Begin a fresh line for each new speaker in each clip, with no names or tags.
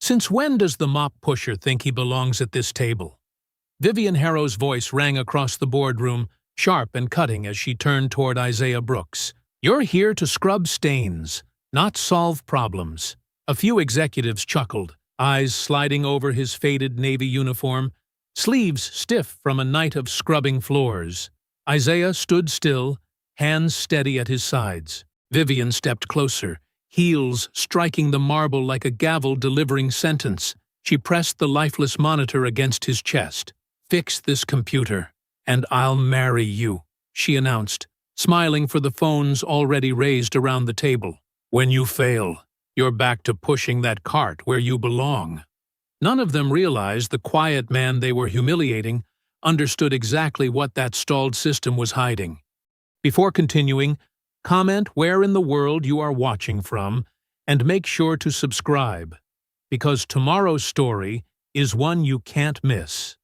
Since when does the mop pusher think he belongs at this table? Vivian Harrow's voice rang across the boardroom, sharp and cutting as she turned toward Isaiah Brooks. You're here to scrub stains, not solve problems. A few executives chuckled, eyes sliding over his faded Navy uniform, sleeves stiff from a night of scrubbing floors. Isaiah stood still, hands steady at his sides. Vivian stepped closer, heels striking the marble like a gavel delivering sentence. She pressed the lifeless monitor against his chest. "Fix this computer, and I'll marry you," she announced, smiling for the phones already raised around the table. "When you fail, you're back to pushing that cart where you belong." None of them realized the quiet man they were humiliating understood exactly what that stalled system was hiding. Before continuing, comment where in the world you are watching from, and make sure to subscribe, because tomorrow's story is one you can't miss.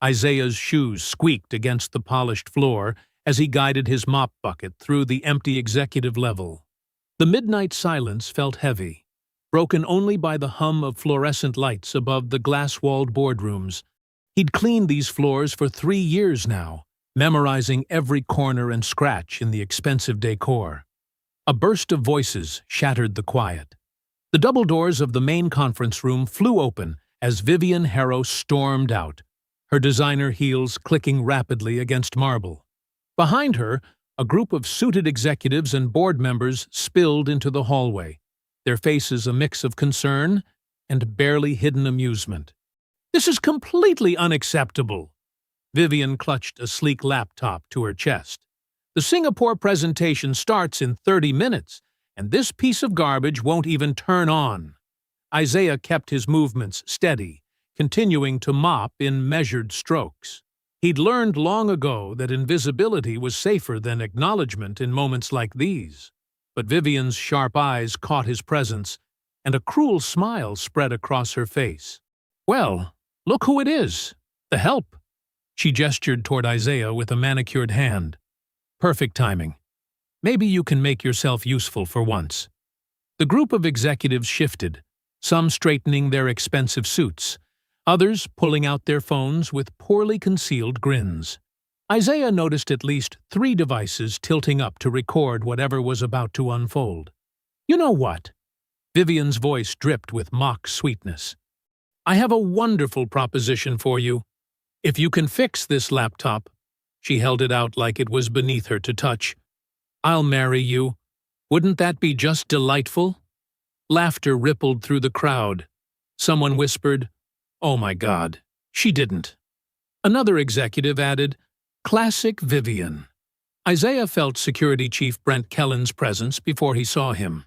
Isaiah's shoes squeaked against the polished floor as he guided his mop bucket through the empty executive level. The midnight silence felt heavy, broken only by the hum of fluorescent lights above the glass-walled boardrooms. He'd cleaned these floors for 3 years now, memorizing every corner and scratch in the expensive decor. A burst of voices shattered the quiet. The double doors of the main conference room flew open as Vivian Harrow stormed out, her designer heels clicking rapidly against marble. Behind her, a group of suited executives and board members spilled into the hallway, their faces a mix of concern and barely hidden amusement. "This is completely unacceptable." Vivian clutched a sleek laptop to her chest. "The Singapore presentation starts in 30 minutes, and this piece of garbage won't even turn on." Isaiah kept his movements steady, continuing to mop in measured strokes. He'd learned long ago that invisibility was safer than acknowledgement in moments like these. But Vivian's sharp eyes caught his presence, and a cruel smile spread across her face. "Well, look who it is. The help." She gestured toward Isaiah with a manicured hand. "Perfect timing. Maybe you can make yourself useful for once." The group of executives shifted, some straightening their expensive suits, others pulling out their phones with poorly concealed grins. Isaiah noticed at least 3 devices tilting up to record whatever was about to unfold. "You know what?" Vivian's voice dripped with mock sweetness. "I have a wonderful proposition for you. If you can fix this laptop," she held it out like it was beneath her to touch, "I'll marry you. Wouldn't that be just delightful?" Laughter rippled through the crowd. Someone whispered, "Oh my God, she didn't." Another executive added, "Classic Vivian." Isaiah felt Security Chief Brent Kellen's presence before he saw him.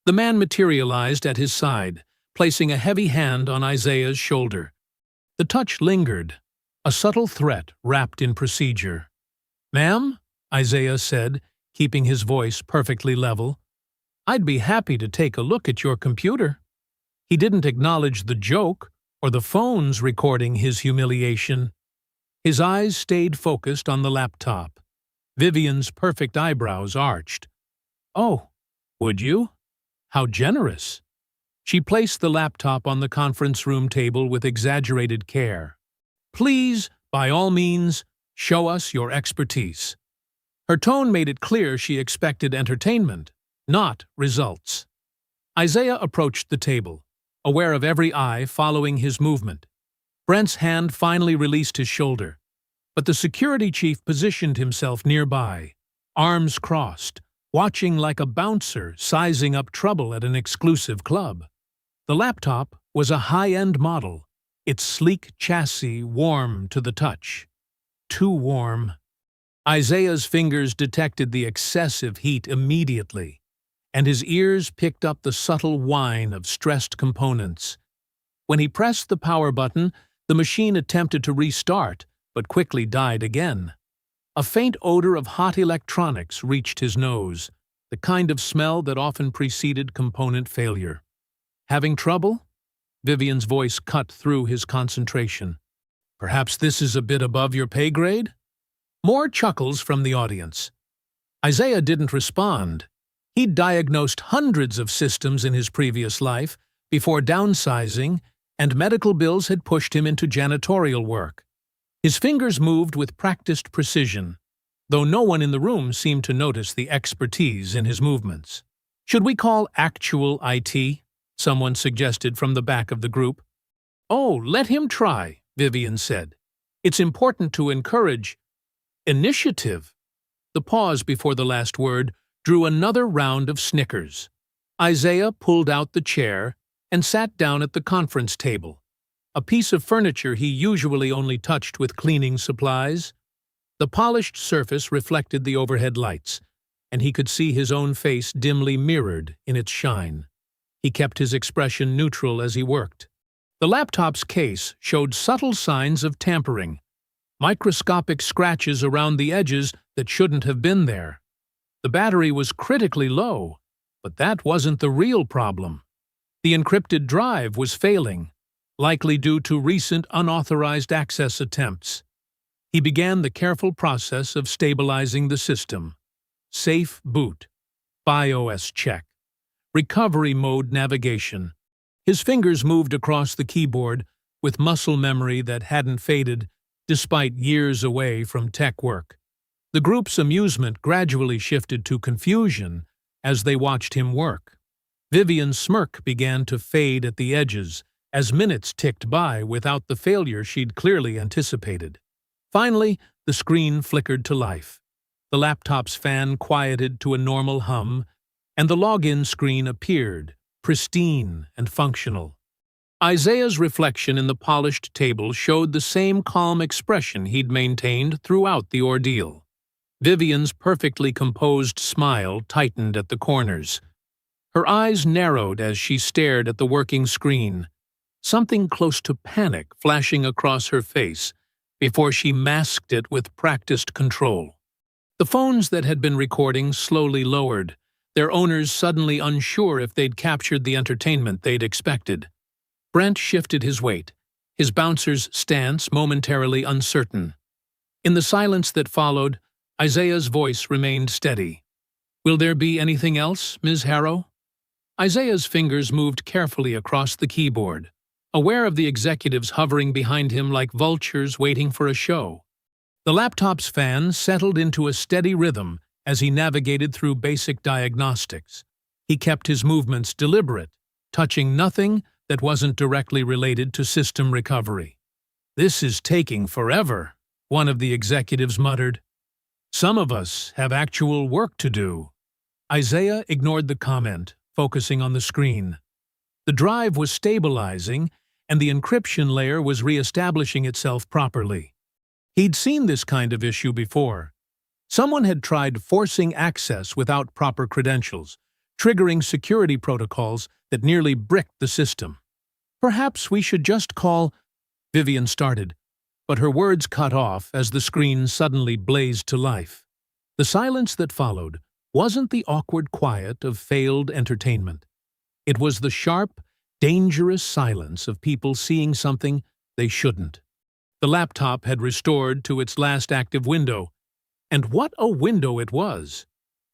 The man materialized at his side, placing a heavy hand on Isaiah's shoulder. The touch lingered, a subtle threat wrapped in procedure. "Ma'am," Isaiah said, keeping his voice perfectly level, "I'd be happy to take a look at your computer." He didn't acknowledge the joke or the phones recording his humiliation. His eyes stayed focused on the laptop. Vivian's perfect eyebrows arched. "Oh, would you? How generous." She placed the laptop on the conference room table with exaggerated care. "Please, by all means, show us your expertise." Her tone made it clear she expected entertainment, not results. Isaiah approached the table, aware of every eye following his movement. Brent's hand finally released his shoulder, but the security chief positioned himself nearby, arms crossed, watching like a bouncer sizing up trouble at an exclusive club. The laptop was a high-end model, its sleek chassis warm to the touch. Too warm. Isaiah's fingers detected the excessive heat immediately, and his ears picked up the subtle whine of stressed components. When he pressed the power button, the machine attempted to restart, but quickly died again. A faint odor of hot electronics reached his nose, the kind of smell that often preceded component failure. "Having trouble?" Vivian's voice cut through his concentration. "Perhaps this is a bit above your pay grade?" More chuckles from the audience. Isaiah didn't respond. He'd diagnosed hundreds of systems in his previous life before downsizing, and medical bills had pushed him into janitorial work. His fingers moved with practiced precision, though no one in the room seemed to notice the expertise in his movements. "Should we call actual IT?" someone suggested from the back of the group. "Oh, let him try," Vivian said. "It's important to encourage initiative." The pause before the last word drew another round of snickers. Isaiah pulled out the chair and sat down at the conference table, a piece of furniture he usually only touched with cleaning supplies. The polished surface reflected the overhead lights, and he could see his own face dimly mirrored in its shine. He kept his expression neutral as he worked. The laptop's case showed subtle signs of tampering, microscopic scratches around the edges that shouldn't have been there. The battery was critically low, but that wasn't the real problem. The encrypted drive was failing, likely due to recent unauthorized access attempts. He began the careful process of stabilizing the system. Safe boot, BIOS check, recovery mode navigation. His fingers moved across the keyboard with muscle memory that hadn't faded despite years away from tech work. The group's amusement gradually shifted to confusion as they watched him work. Vivian's smirk began to fade at the edges as minutes ticked by without the failure she'd clearly anticipated. Finally, the screen flickered to life. The laptop's fan quieted to a normal hum, and the login screen appeared, pristine and functional. Isaiah's reflection in the polished table showed the same calm expression he'd maintained throughout the ordeal. Vivian's perfectly composed smile tightened at the corners. Her eyes narrowed as she stared at the working screen, something close to panic flashing across her face before she masked it with practiced control. The phones that had been recording slowly lowered, their owners suddenly unsure if they'd captured the entertainment they'd expected. Brent shifted his weight, his bouncer's stance momentarily uncertain. In the silence that followed, Isaiah's voice remained steady. "Will there be anything else, Ms. Harrow?" Isaiah's fingers moved carefully across the keyboard, aware of the executives hovering behind him like vultures waiting for a show. The laptop's fan settled into a steady rhythm as he navigated through basic diagnostics. He kept his movements deliberate, touching nothing that wasn't directly related to system recovery. "This is taking forever," one of the executives muttered. "Some of us have actual work to do." Isaiah ignored the comment, focusing on the screen. The drive was stabilizing, and the encryption layer was re-establishing itself properly. He'd seen this kind of issue before. Someone had tried forcing access without proper credentials, triggering security protocols that nearly bricked the system. "Perhaps we should just call—" Vivian started, but her words cut off as the screen suddenly blazed to life. The silence that followed wasn't the awkward quiet of failed entertainment. It was the sharp, dangerous silence of people seeing something they shouldn't. The laptop had restored to its last active window, and what a window it was!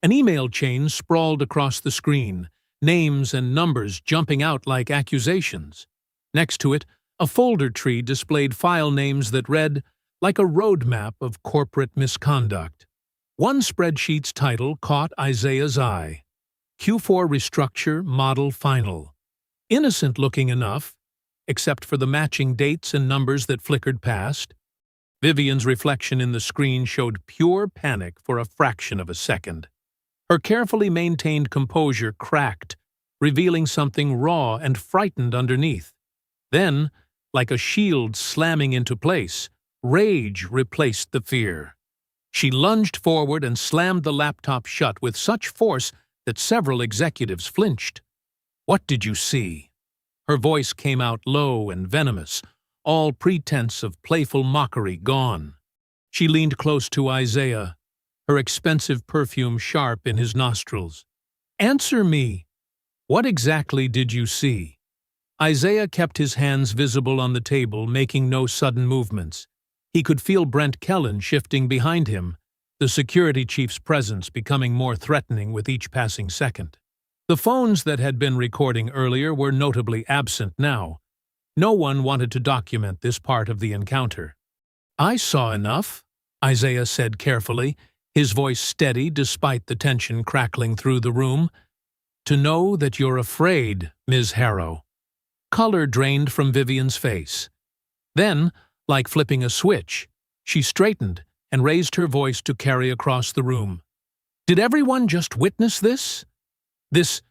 An email chain sprawled across the screen, names and numbers jumping out like accusations. Next to it, a folder tree displayed file names that read like a roadmap of corporate misconduct. One spreadsheet's title caught Isaiah's eye: Q4 Restructure Model Final. Innocent-looking enough, except for the matching dates and numbers that flickered past. Vivian's reflection in the screen showed pure panic for a fraction of a second. Her carefully maintained composure cracked, revealing something raw and frightened underneath. Then, like a shield slamming into place, rage replaced the fear. She lunged forward and slammed the laptop shut with such force that several executives flinched. "What did you see?" Her voice came out low and venomous, all pretense of playful mockery gone. She leaned close to Isaiah, her expensive perfume sharp in his nostrils. "Answer me. What exactly did you see?" Isaiah kept his hands visible on the table, making no sudden movements. He could feel Brent Kellen shifting behind him, the security chief's presence becoming more threatening with each passing second. The phones that had been recording earlier were notably absent now. No one wanted to document this part of the encounter. "I saw enough," Isaiah said carefully, his voice steady despite the tension crackling through the room, "to know that you're afraid, Ms. Harrow." Color drained from Vivian's face. Then, like flipping a switch, she straightened and raised her voice to carry across the room. "Did everyone just witness this? This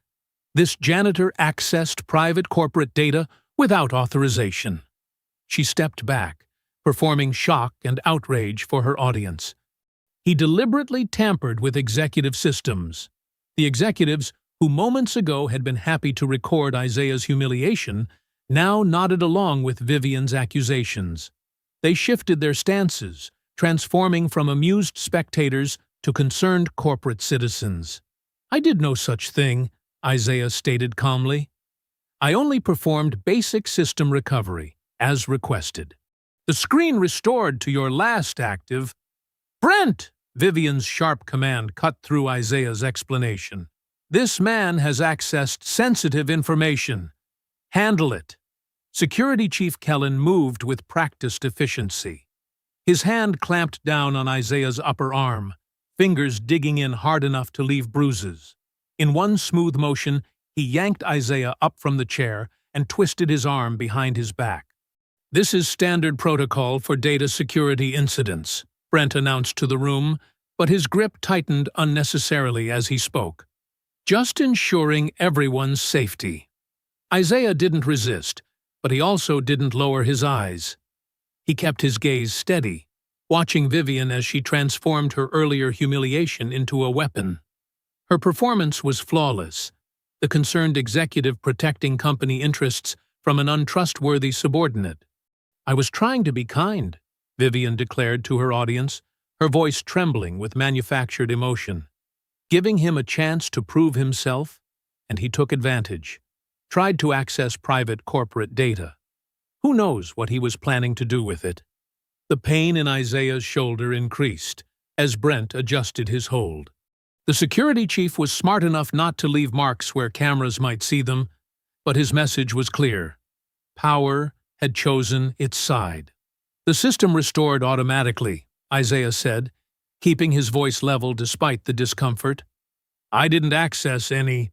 janitor accessed private corporate data without authorization." She stepped back, performing shock and outrage for her audience. "He deliberately tampered with executive systems." The executives, who moments ago had been happy to record Isaiah's humiliation, now nodded along with Vivian's accusations. They shifted their stances, transforming from amused spectators to concerned corporate citizens. "I did no such thing," Isaiah stated calmly. "I only performed basic system recovery, as requested." "The screen restored to your last active—" "Brent!" Vivian's sharp command cut through Isaiah's explanation. "This man has accessed sensitive information. Handle it." Security Chief Kellen moved with practiced efficiency. His hand clamped down on Isaiah's upper arm, fingers digging in hard enough to leave bruises. In one smooth motion, he yanked Isaiah up from the chair and twisted his arm behind his back. "This is standard protocol for data security incidents," Brent announced to the room, but his grip tightened unnecessarily as he spoke. "Just ensuring everyone's safety." Isaiah didn't resist, but he also didn't lower his eyes. He kept his gaze steady, watching Vivian as she transformed her earlier humiliation into a weapon. Her performance was flawless, the concerned executive protecting company interests from an untrustworthy subordinate. "I was trying to be kind," Vivian declared to her audience, her voice trembling with manufactured emotion. "Giving him a chance to prove himself, and he took advantage. Tried to access private corporate data. Who knows what he was planning to do with it?" The pain in Isaiah's shoulder increased as Brent adjusted his hold. The security chief was smart enough not to leave marks where cameras might see them, but his message was clear. Power had chosen its side. "The system restored automatically," Isaiah said, keeping his voice level despite the discomfort. "I didn't access any—"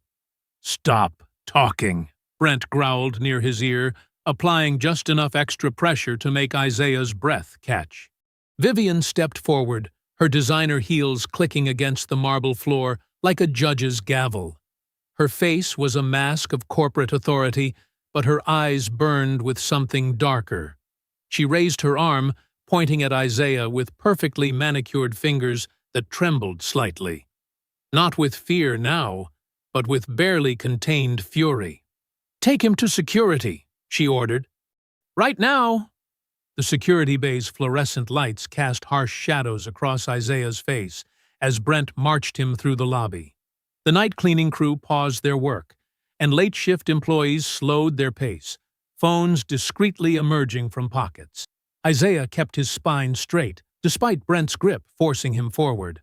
"Stop talking," Brent growled near his ear, applying just enough extra pressure to make Isaiah's breath catch. Vivian stepped forward, her designer heels clicking against the marble floor like a judge's gavel. Her face was a mask of corporate authority, but her eyes burned with something darker. She raised her arm, pointing at Isaiah with perfectly manicured fingers that trembled slightly. Not with fear now, but with barely contained fury. "Take him to security," she ordered. "Right now!" The security bay's fluorescent lights cast harsh shadows across Isaiah's face as Brent marched him through the lobby. The night cleaning crew paused their work, and late-shift employees slowed their pace, phones discreetly emerging from pockets. Isaiah kept his spine straight, despite Brent's grip forcing him forward.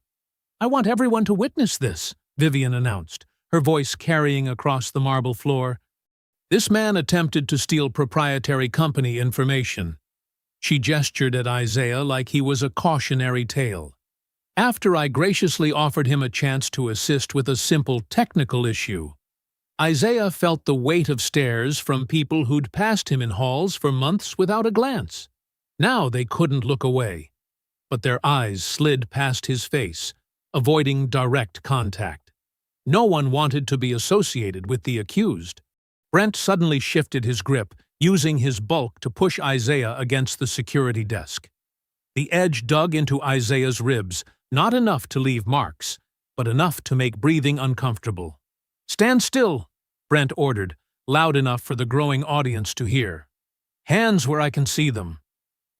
"I want everyone to witness this," Vivian announced, her voice carrying across the marble floor. "This man attempted to steal proprietary company information." She gestured at Isaiah like he was a cautionary tale. "After I graciously offered him a chance to assist with a simple technical issue." Isaiah felt the weight of stares from people who'd passed him in halls for months without a glance. Now they couldn't look away, but their eyes slid past his face, avoiding direct contact. No one wanted to be associated with the accused. Brent suddenly shifted his grip, using his bulk to push Isaiah against the security desk. The edge dug into Isaiah's ribs, not enough to leave marks, but enough to make breathing uncomfortable. "Stand still," Brent ordered, loud enough for the growing audience to hear. "Hands where I can see them."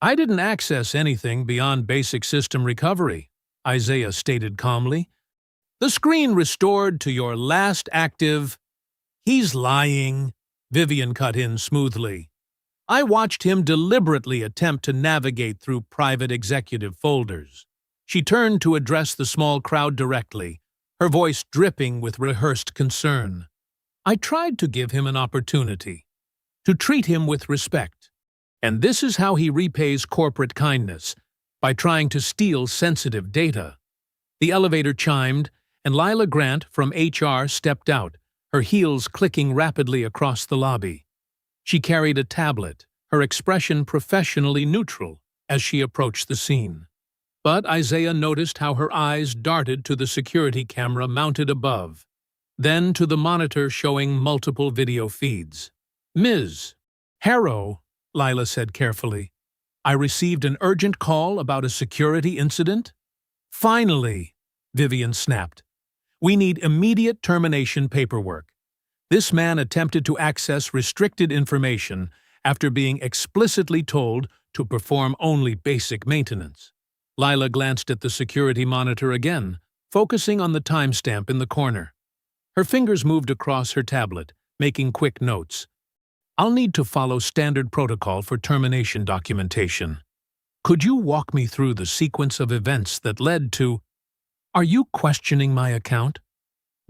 "I didn't access anything beyond basic system recovery," Isaiah stated calmly. "The screen restored to your last active—" "He's lying," Vivian cut in smoothly. "I watched him deliberately attempt to navigate through private executive folders." She turned to address the small crowd directly, her voice dripping with rehearsed concern. "I tried to give him an opportunity, to treat him with respect. And this is how he repays corporate kindness, by trying to steal sensitive data." The elevator chimed, and Lila Grant from HR stepped out, her heels clicking rapidly across the lobby. She carried a tablet, her expression professionally neutral as she approached the scene. But Isaiah noticed how her eyes darted to the security camera mounted above, then to the monitor showing multiple video feeds. "Ms. Harrow," Lila said carefully, "I received an urgent call about a security incident." "Finally," Vivian snapped. "We need immediate termination paperwork. This man attempted to access restricted information after being explicitly told to perform only basic maintenance." Lila glanced at the security monitor again, focusing on the timestamp in the corner. Her fingers moved across her tablet, making quick notes. "I'll need to follow standard protocol for termination documentation. Could you walk me through the sequence of events that led to—" "Are you questioning my account?"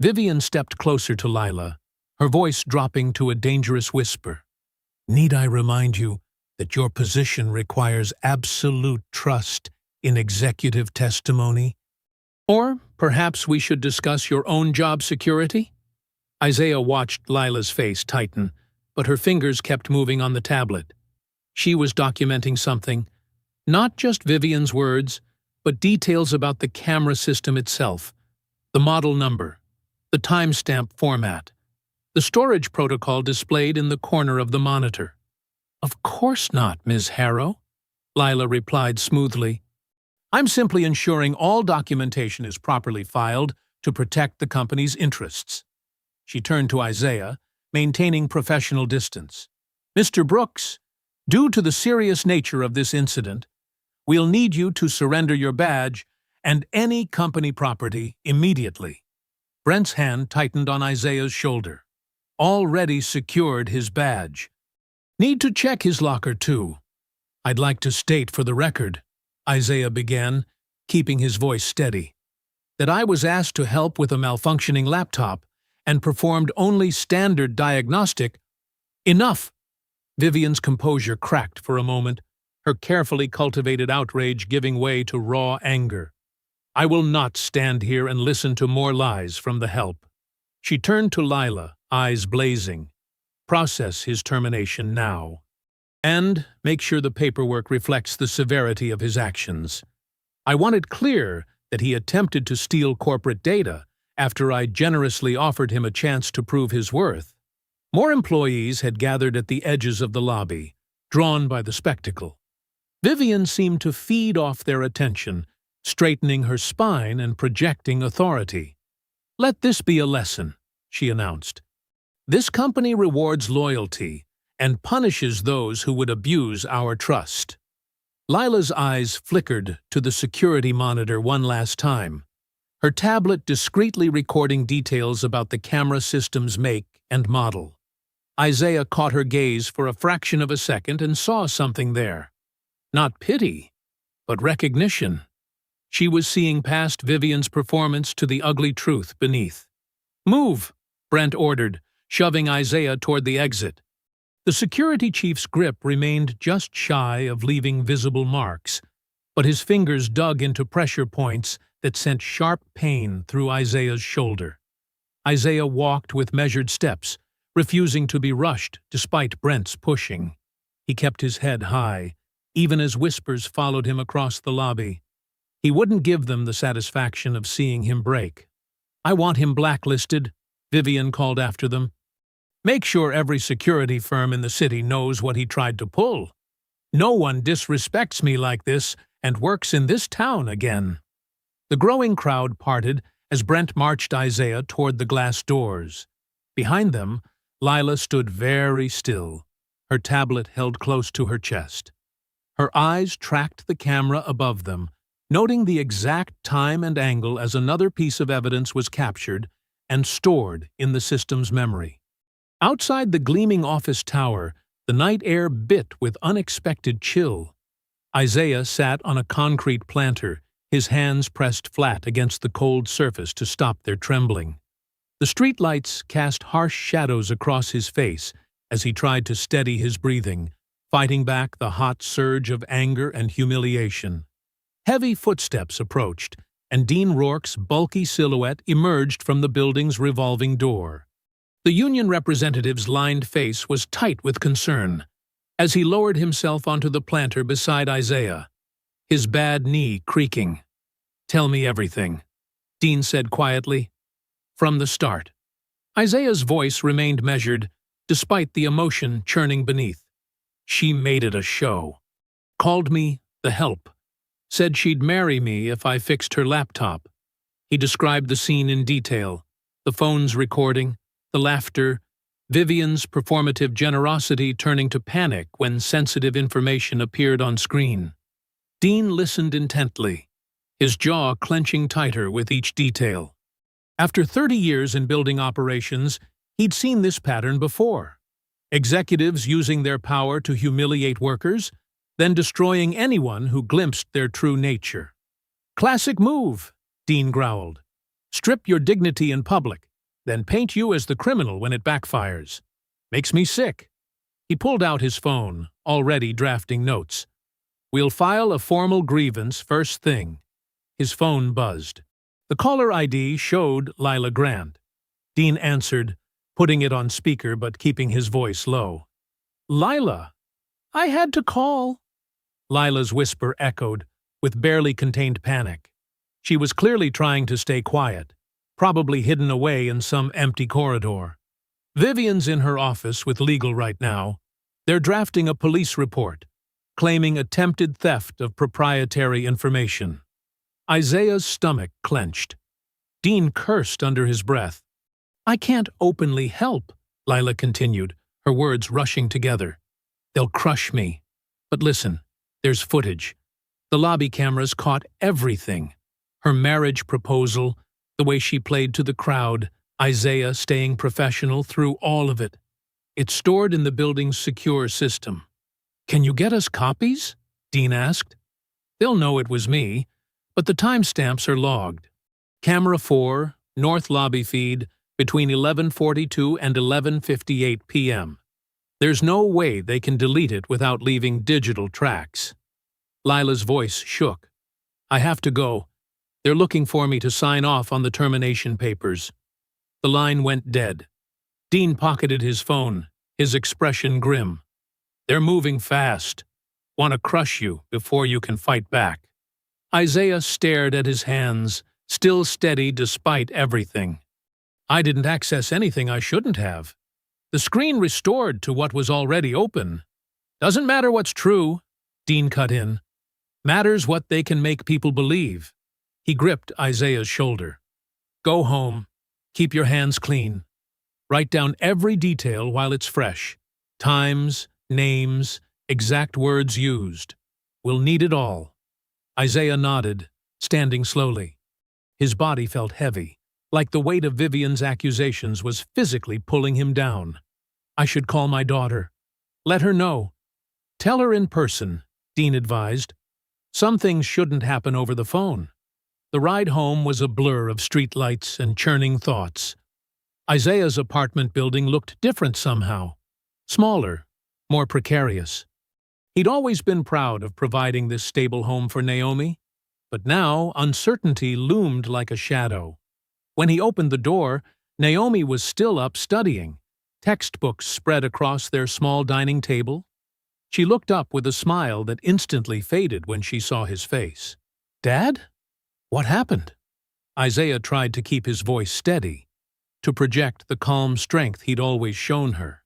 Vivian stepped closer to Lila, her voice dropping to a dangerous whisper. "Need I remind you that your position requires absolute trust in executive testimony? Or perhaps we should discuss your own job security?" Isaiah watched Lila's face tighten, but her fingers kept moving on the tablet. She was documenting something, not just Vivian's words, but details about the camera system itself, the model number, the timestamp format, the storage protocol displayed in the corner of the monitor. "Of course not, Ms. Harrow," Lila replied smoothly. "I'm simply ensuring all documentation is properly filed to protect the company's interests." She turned to Isaiah, maintaining professional distance. "Mr. Brooks, due to the serious nature of this incident, we'll need you to surrender your badge and any company property immediately." Brent's hand tightened on Isaiah's shoulder. Already secured his badge. "Need to check his locker, too. I'd like to state for the record," Isaiah began, keeping his voice steady, "that I was asked to help with a malfunctioning laptop and performed only standard diagnostic—" "Enough!" Vivian's composure cracked for a moment, her carefully cultivated outrage giving way to raw anger. "I will not stand here and listen to more lies from the help." She turned to Lila, eyes blazing. "Process his termination now. And make sure the paperwork reflects the severity of his actions. I want it clear that he attempted to steal corporate data after I generously offered him a chance to prove his worth." More employees had gathered at the edges of the lobby, drawn by the spectacle. Vivian seemed to feed off their attention, straightening her spine and projecting authority. "Let this be a lesson," she announced. "This company rewards loyalty and punishes those who would abuse our trust." Lila's eyes flickered to the security monitor one last time, her tablet discreetly recording details about the camera system's make and model. Isaiah caught her gaze for a fraction of a second and saw something there. Not pity, but recognition. She was seeing past Vivian's performance to the ugly truth beneath. "Move," Brent ordered, shoving Isaiah toward the exit. The security chief's grip remained just shy of leaving visible marks, but his fingers dug into pressure points that sent sharp pain through Isaiah's shoulder. Isaiah walked with measured steps, refusing to be rushed despite Brent's pushing. He kept his head high, even as whispers followed him across the lobby. He wouldn't give them the satisfaction of seeing him break. "I want him blacklisted," Vivian called after them. "Make sure every security firm in the city knows what he tried to pull. No one disrespects me like this and works in this town again." The growing crowd parted as Brent marched Isaiah toward the glass doors. Behind them, Lila stood very still, her tablet held close to her chest. Her eyes tracked the camera above them, noting the exact time and angle as another piece of evidence was captured and stored in the system's memory. Outside the gleaming office tower, the night air bit with unexpected chill. Isaiah sat on a concrete planter, his hands pressed flat against the cold surface to stop their trembling. The streetlights cast harsh shadows across his face as he tried to steady his breathing, fighting back the hot surge of anger and humiliation. Heavy footsteps approached, and Dean Rourke's bulky silhouette emerged from the building's revolving door. The union representative's lined face was tight with concern as he lowered himself onto the planter beside Isaiah, his bad knee creaking. "Tell me everything," Dean said quietly. "From the start." Isaiah's voice remained measured, despite the emotion churning beneath. "She made it a show. Called me the help. Said she'd marry me if I fixed her laptop." He described the scene in detail, the phone's recording, the laughter, Vivian's performative generosity turning to panic when sensitive information appeared on screen. Dean listened intently, his jaw clenching tighter with each detail. After 30 years in building operations, he'd seen this pattern before. Executives using their power to humiliate workers, then destroying anyone who glimpsed their true nature. "Classic move," Dean growled. "Strip your dignity in public, then paint you as the criminal when it backfires. Makes me sick." He pulled out his phone, already drafting notes. "We'll file a formal grievance first thing." His phone buzzed. The caller ID showed Lila Grant. Dean answered, putting it on speaker but keeping his voice low. "Lila, I had to call." Lila's whisper echoed, with barely contained panic. She was clearly trying to stay quiet, probably hidden away in some empty corridor. "Vivian's in her office with legal right now. They're drafting a police report, claiming attempted theft of proprietary information." Isaiah's stomach clenched. Dean cursed under his breath. "I can't openly help," Lila continued, her words rushing together. "They'll crush me. But listen, there's footage. The lobby cameras caught everything. Her marriage proposal, the way she played to the crowd, Isaiah staying professional through all of it. It's stored in the building's secure system." "Can you get us copies?" Dean asked. "They'll know it was me, but the timestamps are logged. Camera 4, North Lobby feed, between 11:42 and 11:58 p.m. There's no way they can delete it without leaving digital tracks." Lila's voice shook. "I have to go. They're looking for me to sign off on the termination papers." The line went dead. Dean pocketed his phone, his expression grim. "They're moving fast. Want to crush you before you can fight back." Isaiah stared at his hands, still steady despite everything. "I didn't access anything I shouldn't have. The screen restored to what was already open." "Doesn't matter what's true," Dean cut in. "Matters what they can make people believe." He gripped Isaiah's shoulder. "Go home. Keep your hands clean. Write down every detail while it's fresh. Times, names, exact words used. We'll need it all." Isaiah nodded, standing slowly. His body felt heavy, like the weight of Vivian's accusations was physically pulling him down. "I should call my daughter. Let her know." "Tell her in person," Dean advised. "Some things shouldn't happen over the phone." The ride home was a blur of streetlights and churning thoughts. Isaiah's apartment building looked different somehow. Smaller, more precarious. He'd always been proud of providing this stable home for Naomi, but now uncertainty loomed like a shadow. When he opened the door, Naomi was still up studying, textbooks spread across their small dining table. She looked up with a smile that instantly faded when she saw his face. "Dad? What happened?" Isaiah tried to keep his voice steady, to project the calm strength he'd always shown her.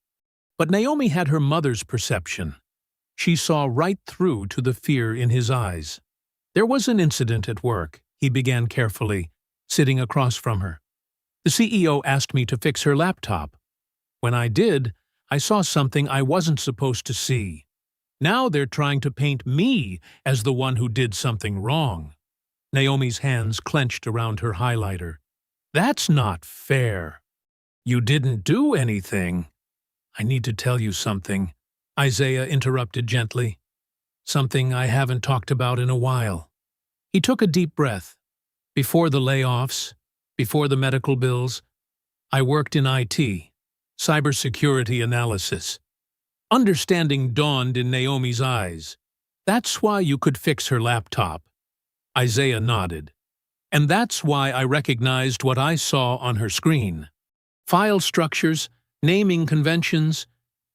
But Naomi had her mother's perception. She saw right through to the fear in his eyes. "There was an incident at work," he began carefully, sitting across from her. "The CEO asked me to fix her laptop. When I did, I saw something I wasn't supposed to see. Now they're trying to paint me as the one who did something wrong." Naomi's hands clenched around her highlighter. "That's not fair." "You didn't do anything." "I need to tell you something," Isaiah interrupted gently. "Something I haven't talked about in a while." He took a deep breath. Before the layoffs, before the medical bills, I worked in IT, cybersecurity analysis. Understanding dawned in Naomi's eyes. That's why you could fix her laptop. Isaiah nodded. And that's why I recognized what I saw on her screen. File structures, naming conventions.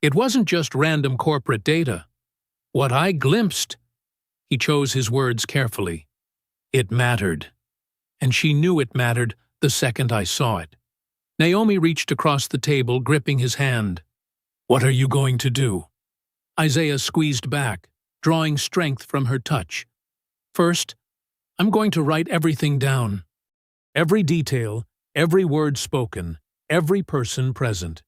It wasn't just random corporate data. What I glimpsed, he chose his words carefully. It mattered. And she knew it mattered the second I saw it. Naomi reached across the table, gripping his hand. What are you going to do? Isaiah squeezed back, drawing strength from her touch. First, I'm going to write everything down. Every detail, every word spoken, every person present.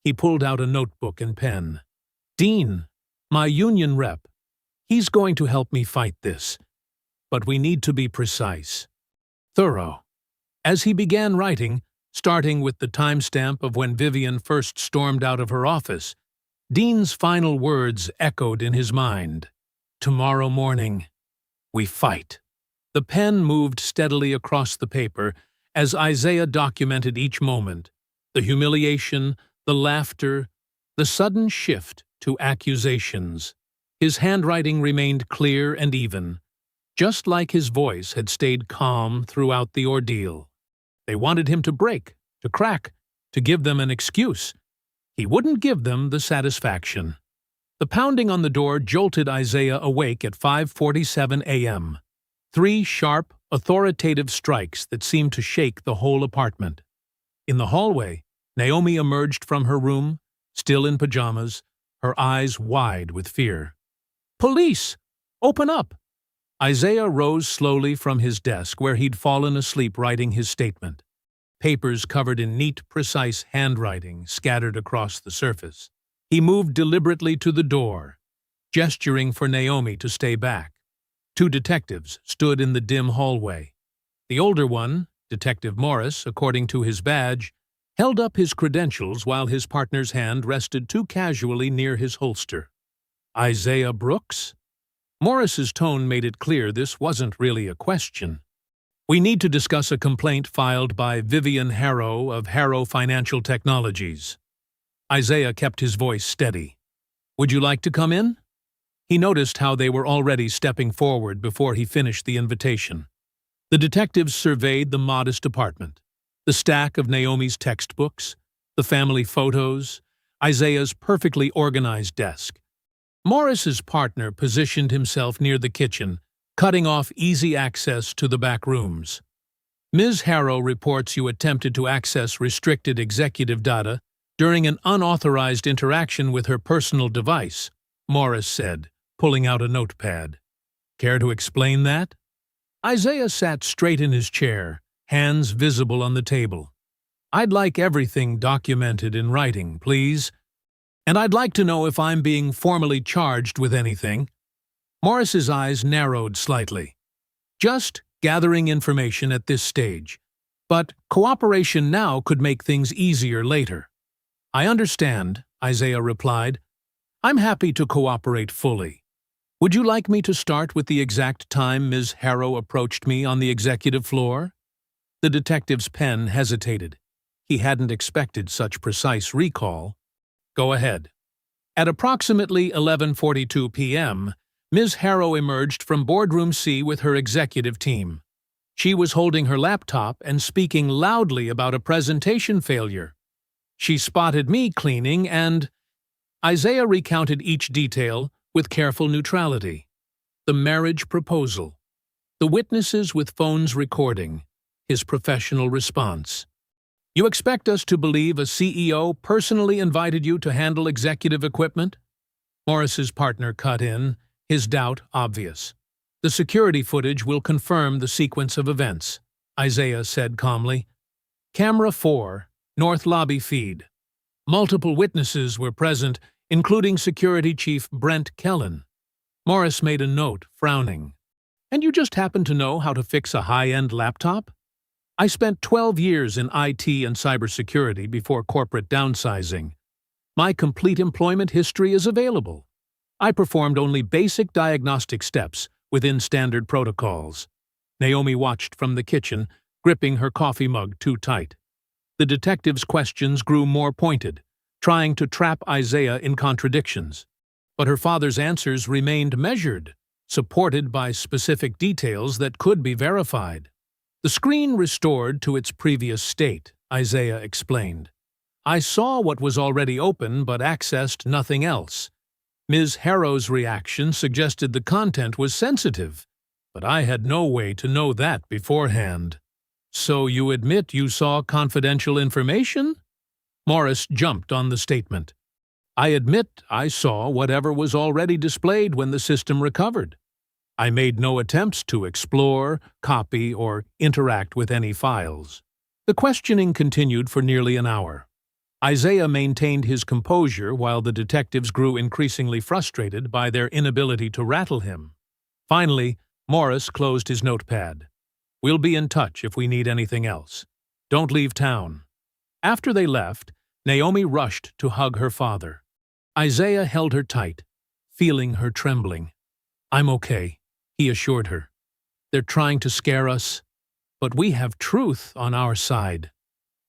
He pulled out a notebook and pen. Dean, my union rep. He's going to help me fight this. But we need to be precise. Thorough. As he began writing, starting with the timestamp of when Vivian first stormed out of her office, Dean's final words echoed in his mind. Tomorrow morning, we fight. The pen moved steadily across the paper as Isaiah documented each moment, the humiliation, the laughter, the sudden shift to accusations. His handwriting remained clear and even, just like his voice had stayed calm throughout the ordeal. They wanted him to break, to crack, to give them an excuse. He wouldn't give them the satisfaction. The pounding on the door jolted Isaiah awake at 5:47 a.m. 3 sharp, authoritative strikes that seemed to shake the whole apartment. In the hallway, Naomi emerged from her room, still in pajamas, her eyes wide with fear. Police! Open up! Isaiah rose slowly from his desk where he'd fallen asleep writing his statement. Papers covered in neat, precise handwriting scattered across the surface. He moved deliberately to the door, gesturing for Naomi to stay back. 2 detectives stood in the dim hallway. The older one, Detective Morris, according to his badge, held up his credentials while his partner's hand rested too casually near his holster. Isaiah Brooks? Morris's tone made it clear this wasn't really a question. We need to discuss a complaint filed by Vivian Harrow of Harrow Financial Technologies. Isaiah kept his voice steady. Would you like to come in? He noticed how they were already stepping forward before he finished the invitation. The detectives surveyed the modest apartment, the stack of Naomi's textbooks, the family photos, Isaiah's perfectly organized desk. Morris's partner positioned himself near the kitchen, cutting off easy access to the back rooms. Ms. Harrow reports you attempted to access restricted executive data during an unauthorized interaction with her personal device, Morris said, pulling out a notepad. Care to explain that? Isaiah sat straight in his chair, hands visible on the table. I'd like everything documented in writing, please. And I'd like to know if I'm being formally charged with anything. Morris's eyes narrowed slightly. Just gathering information at this stage. But cooperation now could make things easier later. I understand, Isaiah replied. I'm happy to cooperate fully. Would you like me to start with the exact time Ms. Harrow approached me on the executive floor? The detective's pen hesitated. He hadn't expected such precise recall. Go ahead. At approximately 11:42 p.m., Ms. Harrow emerged from Boardroom C with her executive team. She was holding her laptop and speaking loudly about a presentation failure. She spotted me cleaning and... Isaiah recounted each detail with careful neutrality. The marriage proposal, the witnesses with phones recording, his professional response. You expect us to believe a CEO personally invited you to handle executive equipment? Morris's partner cut in, his doubt obvious. The security footage will confirm the sequence of events, Isaiah said calmly. Camera 4, North Lobby feed. Multiple witnesses were present, including Security Chief Brent Kellen. Morris made a note, frowning. And you just happen to know how to fix a high-end laptop? I spent 12 years in IT and cybersecurity before corporate downsizing. My complete employment history is available. I performed only basic diagnostic steps within standard protocols. Naomi watched from the kitchen, gripping her coffee mug too tight. The detective's questions grew more pointed, trying to trap Isaiah in contradictions. But her father's answers remained measured, supported by specific details that could be verified. The screen restored to its previous state, Isaiah explained. I saw what was already open but accessed nothing else. Ms. Harrow's reaction suggested the content was sensitive, but I had no way to know that beforehand. So you admit you saw confidential information? Morris jumped on the statement. I admit I saw whatever was already displayed when the system recovered. I made no attempts to explore, copy, or interact with any files. The questioning continued for nearly an hour. Isaiah maintained his composure while the detectives grew increasingly frustrated by their inability to rattle him. Finally, Morris closed his notepad. We'll be in touch if we need anything else. Don't leave town. After they left, Naomi rushed to hug her father. Isaiah held her tight, feeling her trembling. I'm okay, he assured her. They're trying to scare us, but we have truth on our side.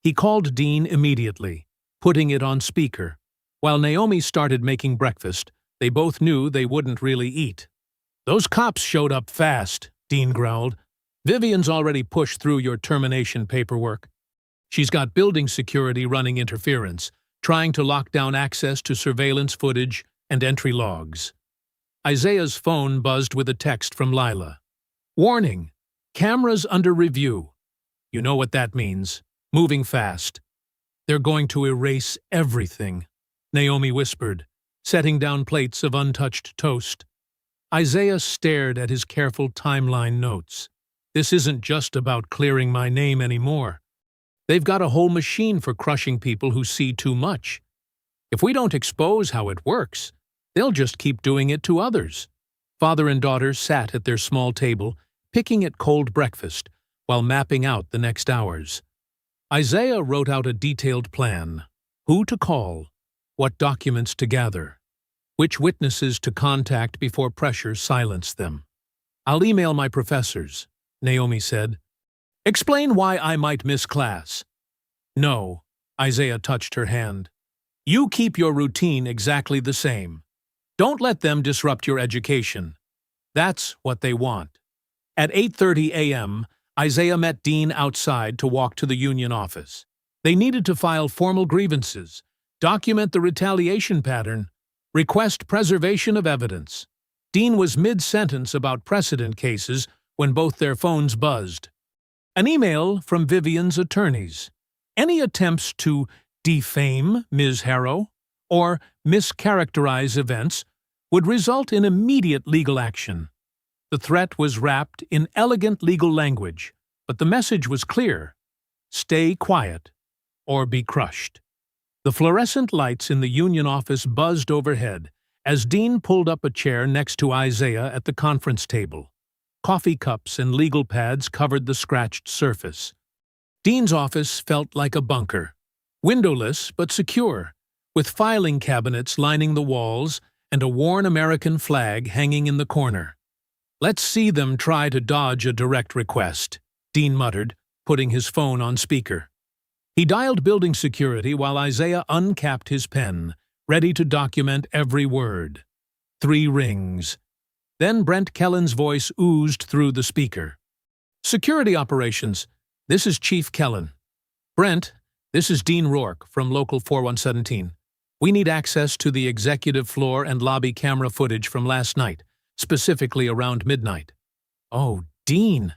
He called Dean immediately, putting it on speaker. While Naomi started making breakfast, they both knew they wouldn't really eat. Those cops showed up fast, Dean growled. Vivian's already pushed through your termination paperwork. She's got building security running interference, trying to lock down access to surveillance footage and entry logs. Isaiah's phone buzzed with a text from Lila. Warning! Cameras under review. You know what that means. Moving fast. They're going to erase everything, Naomi whispered, setting down plates of untouched toast. Isaiah stared at his careful timeline notes. This isn't just about clearing my name anymore. They've got a whole machine for crushing people who see too much. If we don't expose how it works, they'll just keep doing it to others. Father and daughter sat at their small table, picking at cold breakfast, while mapping out the next hours. Isaiah wrote out a detailed plan: who to call, what documents to gather, which witnesses to contact before pressure silenced them. I'll email my professors, Naomi said. Explain why I might miss class. No, Isaiah touched her hand. You keep your routine exactly the same. Don't let them disrupt your education. That's what they want. At 8:30 a.m., Isaiah met Dean outside to walk to the union office. They needed to file formal grievances, document the retaliation pattern, request preservation of evidence. Dean was mid-sentence about precedent cases when both their phones buzzed. An email from Vivian's attorneys. Any attempts to defame Ms. Harrow or mischaracterize events would result in immediate legal action. The threat was wrapped in elegant legal language, but the message was clear: stay quiet or be crushed. The fluorescent lights in the union office buzzed overhead as Dean pulled up a chair next to Isaiah at the conference table. Coffee cups and legal pads covered the scratched surface. Dean's office felt like a bunker, windowless but secure, with filing cabinets lining the walls and a worn American flag hanging in the corner. Let's see them try to dodge a direct request, Dean muttered, putting his phone on speaker. He dialed building security while Isaiah uncapped his pen, ready to document every word. 3 rings. Then Brent Kellen's voice oozed through the speaker. Security operations. This is Chief Kellen. Brent, this is Dean Rourke from Local 4117. We need access to the executive floor and lobby camera footage from last night, specifically around midnight. Oh, Dean.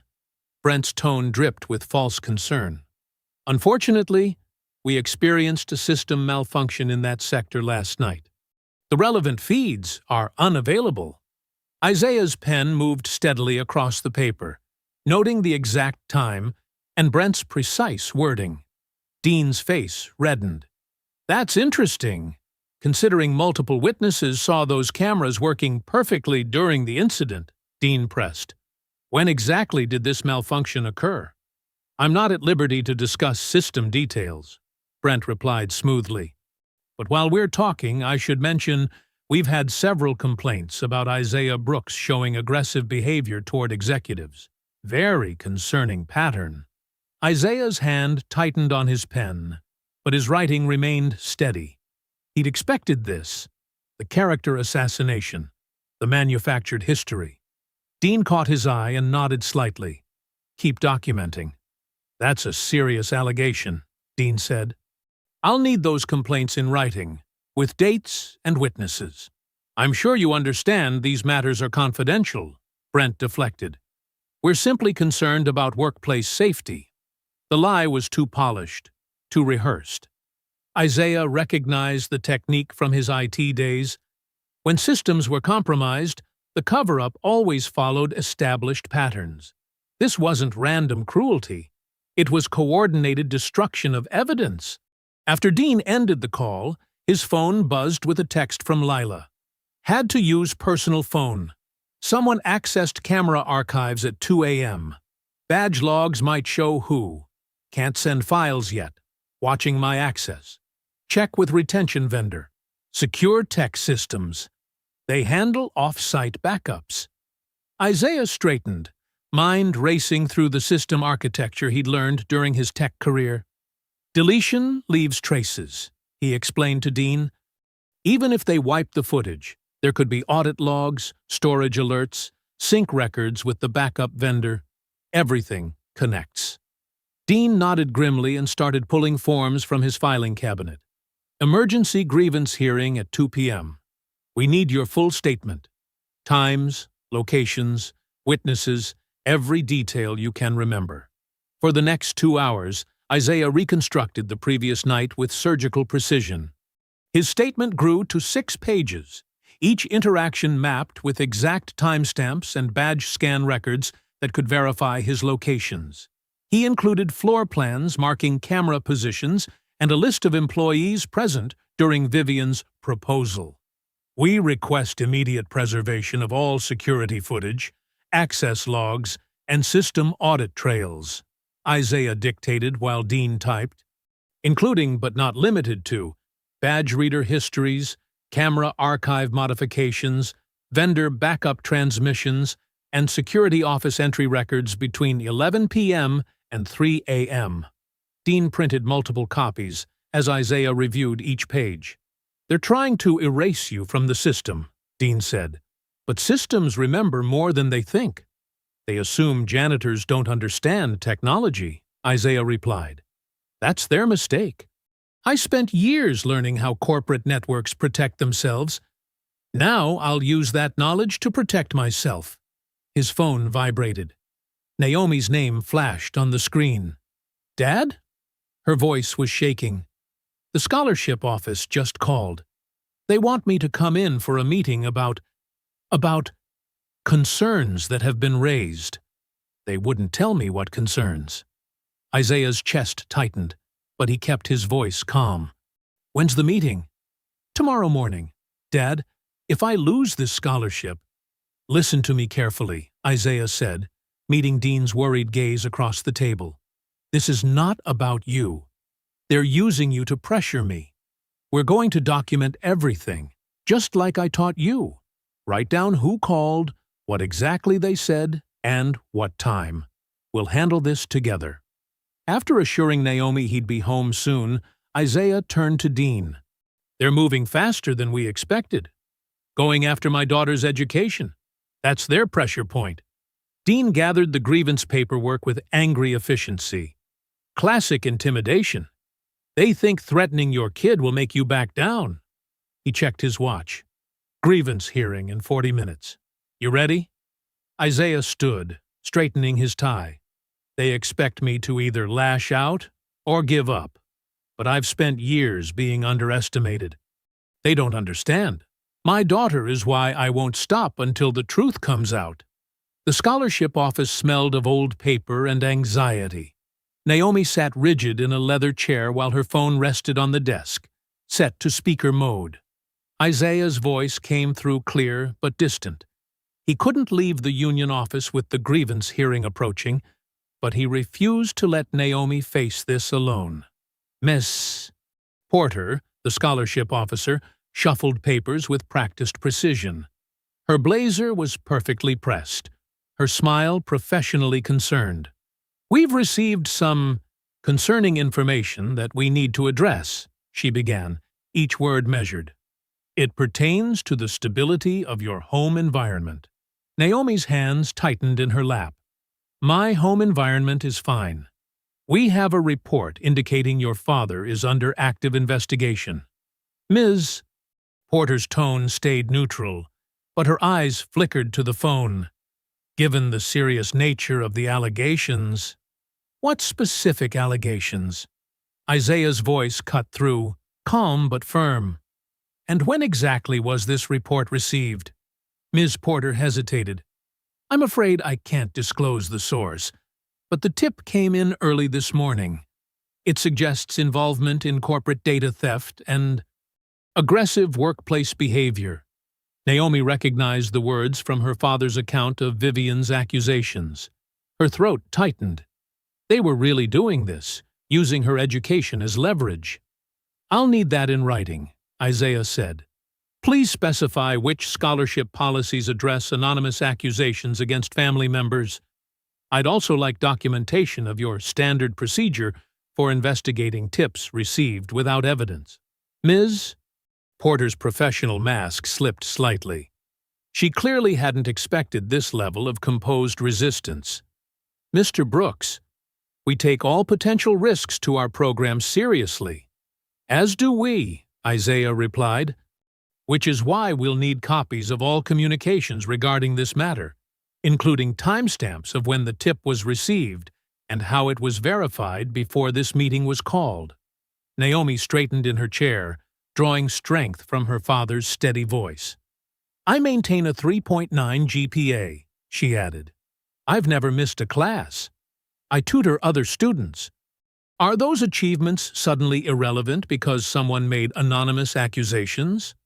Brent's tone dripped with false concern. Unfortunately, we experienced a system malfunction in that sector last night. The relevant feeds are unavailable. Isaiah's pen moved steadily across the paper, noting the exact time and Brent's precise wording. Dean's face reddened. That's interesting, considering multiple witnesses saw those cameras working perfectly during the incident, Dean pressed. When exactly did this malfunction occur? I'm not at liberty to discuss system details, Brent replied smoothly. But while we're talking, I should mention we've had several complaints about Isaiah Brooks showing aggressive behavior toward executives. Very concerning pattern. Isaiah's hand tightened on his pen, but his writing remained steady. He'd expected this. The character assassination. The manufactured history. Dean caught his eye and nodded slightly. Keep documenting. That's a serious allegation, Dean said. I'll need those complaints in writing, with dates and witnesses. I'm sure you understand these matters are confidential, Brent deflected. We're simply concerned about workplace safety. The lie was too polished, too rehearsed. Isaiah recognized the technique from his IT days. When systems were compromised, the cover-up always followed established patterns. This wasn't random cruelty. It was coordinated destruction of evidence. After Dean ended the call, his phone buzzed with a text from Lila. Had to use personal phone. Someone accessed camera archives at 2 a.m. Badge logs might show who. Can't send files yet. Watching my access. Check with retention vendor. Secure tech systems. They handle off-site backups. Isaiah straightened, mind racing through the system architecture he'd learned during his tech career. Deletion leaves traces, he explained to Dean. Even if they wiped the footage, there could be audit logs, storage alerts, sync records with the backup vendor. Everything connects. Dean nodded grimly and started pulling forms from his filing cabinet. Emergency grievance hearing at 2 p.m. We need your full statement. Times, locations, witnesses, every detail you can remember. For the next 2 hours, Isaiah reconstructed the previous night with surgical precision. His statement grew to 6 pages, each interaction mapped with exact timestamps and badge scan records that could verify his locations. He included floor plans marking camera positions and a list of employees present during Vivian's proposal. We request immediate preservation of all security footage, access logs, and system audit trails, Isaiah dictated while Dean typed, including but not limited to badge reader histories, camera archive modifications, vendor backup transmissions, and security office entry records between 11 p.m. and 3 a.m. Dean printed multiple copies as Isaiah reviewed each page. They're trying to erase you from the system, Dean said. But systems remember more than they think. They assume janitors don't understand technology, Isaiah replied. That's their mistake. I spent years learning how corporate networks protect themselves. Now I'll use that knowledge to protect myself. His phone vibrated. Naomi's name flashed on the screen. Dad? Her voice was shaking. The scholarship office just called. They want me to come in for a meeting about concerns that have been raised. They wouldn't tell me what concerns. Isaiah's chest tightened, but he kept his voice calm. When's the meeting? Tomorrow morning. Dad, if I lose this scholarship... Listen to me carefully, Isaiah said, meeting Dean's worried gaze across the table. This is not about you. They're using you to pressure me. We're going to document everything, just like I taught you. Write down who called, what exactly they said, and what time. We'll handle this together. After assuring Naomi he'd be home soon, Isaiah turned to Dean. They're moving faster than we expected. Going after my daughter's education. That's their pressure point. Dean gathered the grievance paperwork with angry efficiency. Classic intimidation. They think threatening your kid will make you back down. He checked his watch. Grievance hearing in 40 minutes. You ready? Isaiah stood, straightening his tie. They expect me to either lash out or give up. But I've spent years being underestimated. They don't understand. My daughter is why I won't stop until the truth comes out. The scholarship office smelled of old paper and anxiety. Naomi sat rigid in a leather chair while her phone rested on the desk, set to speaker mode. Isaiah's voice came through clear but distant. He couldn't leave the union office with the grievance hearing approaching, but he refused to let Naomi face this alone. Miss Porter, the scholarship officer, shuffled papers with practiced precision. Her blazer was perfectly pressed, her smile professionally concerned. "We've received some concerning information that we need to address," she began, each word measured. "It pertains to the stability of your home environment." Naomi's hands tightened in her lap. "My home environment is fine. We have a report indicating your father is under active investigation." "Ms." Porter's tone stayed neutral, but her eyes flickered to the phone. "Given the serious nature of the allegations—" "What specific allegations?" Isaiah's voice cut through, calm but firm. "And when exactly was this report received?" Ms. Porter hesitated. "I'm afraid I can't disclose the source, but the tip came in early this morning. It suggests involvement in corporate data theft and aggressive workplace behavior." Naomi recognized the words from her father's account of Vivian's accusations. Her throat tightened. They were really doing this, using her education as leverage. "I'll need that in writing," Isaiah said. "Please specify which scholarship policies address anonymous accusations against family members. I'd also like documentation of your standard procedure for investigating tips received without evidence." "Ms." Porter's professional mask slipped slightly. She clearly hadn't expected this level of composed resistance. "Mr. Brooks, we take all potential risks to our program seriously." "As do we," Isaiah replied, "which is why we'll need copies of all communications regarding this matter, including timestamps of when the tip was received and how it was verified before this meeting was called." Naomi straightened in her chair, drawing strength from her father's steady voice. "I maintain a 3.9 GPA, she added. "I've never missed a class. I tutor other students. Are those achievements suddenly irrelevant because someone made anonymous accusations?"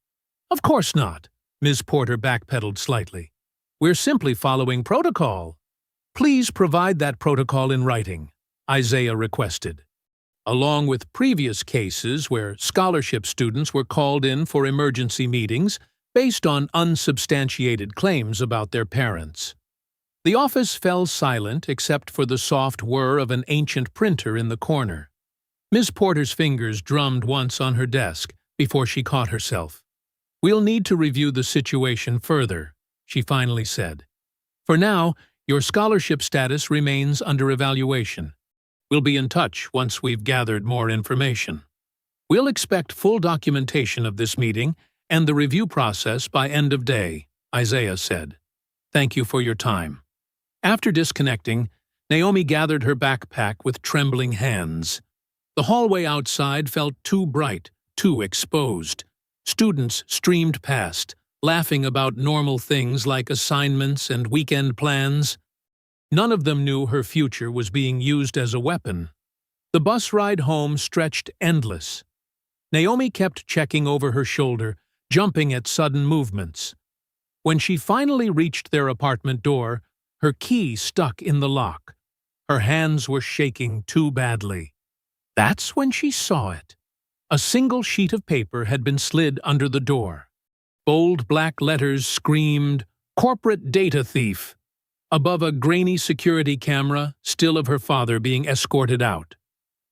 "Of course not," Ms. Porter backpedaled slightly. "We're simply following protocol." "Please provide that protocol in writing," Isaiah requested. Along with previous cases where scholarship students were called in for emergency meetings based on unsubstantiated claims about their parents. The office fell silent except for the soft whir of an ancient printer in the corner. Ms. Porter's fingers drummed once on her desk before she caught herself. "We'll need to review the situation further," she finally said. "For now, your scholarship status remains under evaluation. We'll be in touch once we've gathered more information. We'll expect full documentation of this meeting and the review process by end of day," Isaiah said. "Thank you for your time." After disconnecting, Naomi gathered her backpack with trembling hands. The hallway outside felt too bright, too exposed. Students streamed past, laughing about normal things like assignments and weekend plans. None of them knew her future was being used as a weapon. The bus ride home stretched endless. Naomi kept checking over her shoulder, jumping at sudden movements. When she finally reached their apartment door, her key stuck in the lock. Her hands were shaking too badly. That's when she saw it. A single sheet of paper had been slid under the door. Bold black letters screamed, "Corporate Data Thief," above a grainy security camera, still of her father being escorted out.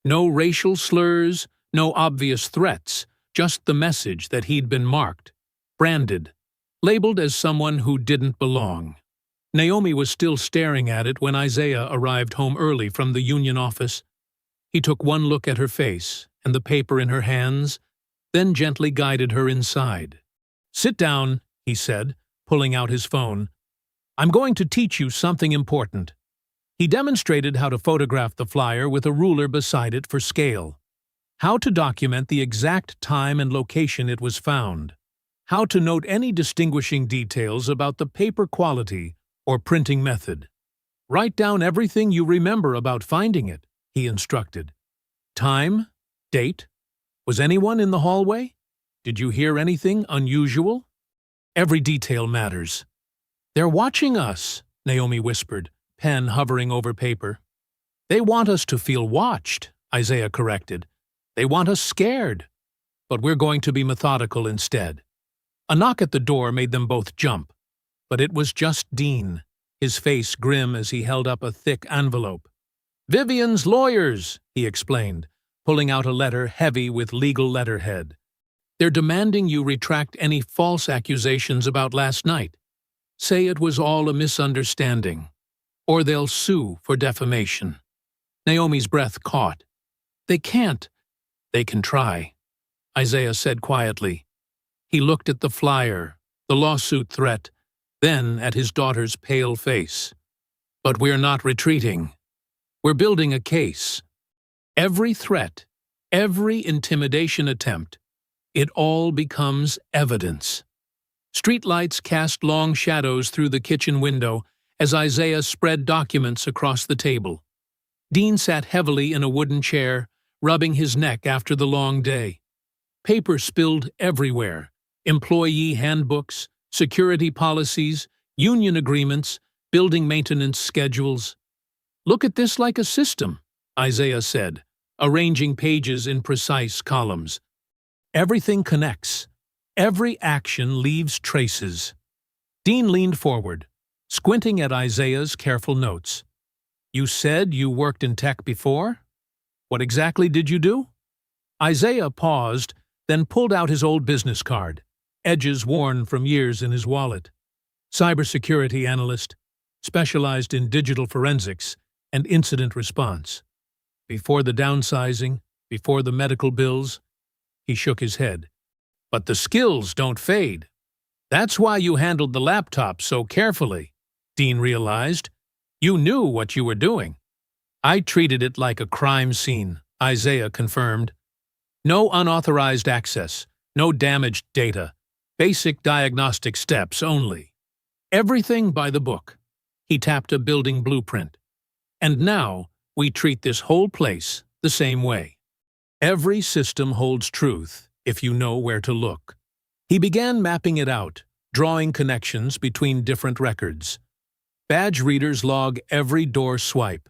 No racial slurs, no obvious threats, just the message that he'd been marked, branded, labeled as someone who didn't belong. Naomi was still staring at it when Isaiah arrived home early from the union office. He took one look at her face and the paper in her hands, then gently guided her inside. "Sit down," he said, pulling out his phone. "I'm going to teach you something important." He demonstrated how to photograph the flyer with a ruler beside it for scale, how to document the exact time and location it was found, how to note any distinguishing details about the paper quality or printing method. "Write down everything you remember about finding it," he instructed. "Time, date, was anyone in the hallway? Did you hear anything unusual? Every detail matters." "They're watching us," Naomi whispered, pen hovering over paper. "They want us to feel watched," Isaiah corrected. "They want us scared. But we're going to be methodical instead." A knock at the door made them both jump, but it was just Dean. his face grim as he held up a thick envelope. "Vivian's lawyers," he explained, pulling out a letter heavy with legal letterhead. "They're demanding you retract any false accusations about last night. Say it was all a misunderstanding, or they'll sue for defamation." Naomi's breath caught. "They can't." "They can try," Isaiah said quietly. He looked at the flyer, the lawsuit threat, then at his daughter's pale face. "But we're not retreating. We're building a case. Every threat, every intimidation attempt, it all becomes evidence." Streetlights cast long shadows through the kitchen window as Isaiah spread documents across the table. Dean sat heavily in a wooden chair, rubbing his neck after the long day. Paper spilled everywhere: employee handbooks, security policies, union agreements, building maintenance schedules. "Look at this like a system," Isaiah said, arranging pages in precise columns. "Everything connects. Every action leaves traces." Dean leaned forward, squinting at Isaiah's careful notes. "You said you worked in tech before? What exactly did you do?" Isaiah paused, then pulled out his old business card, edges worn from years in his wallet. "Cybersecurity analyst, specialized in digital forensics and incident response. Before the downsizing, before the medical bills," he shook his head. "But the skills don't fade. That's why you handled the laptop so carefully," Dean realized. "You knew what you were doing." "I treated it like a crime scene," Isaiah confirmed. "No unauthorized access, no damaged data, basic diagnostic steps only. Everything by the book." He tapped a building blueprint. "And now we treat this whole place the same way. Every system holds truth if you know where to look." He began mapping it out, drawing connections between different records. Badge readers log every door swipe.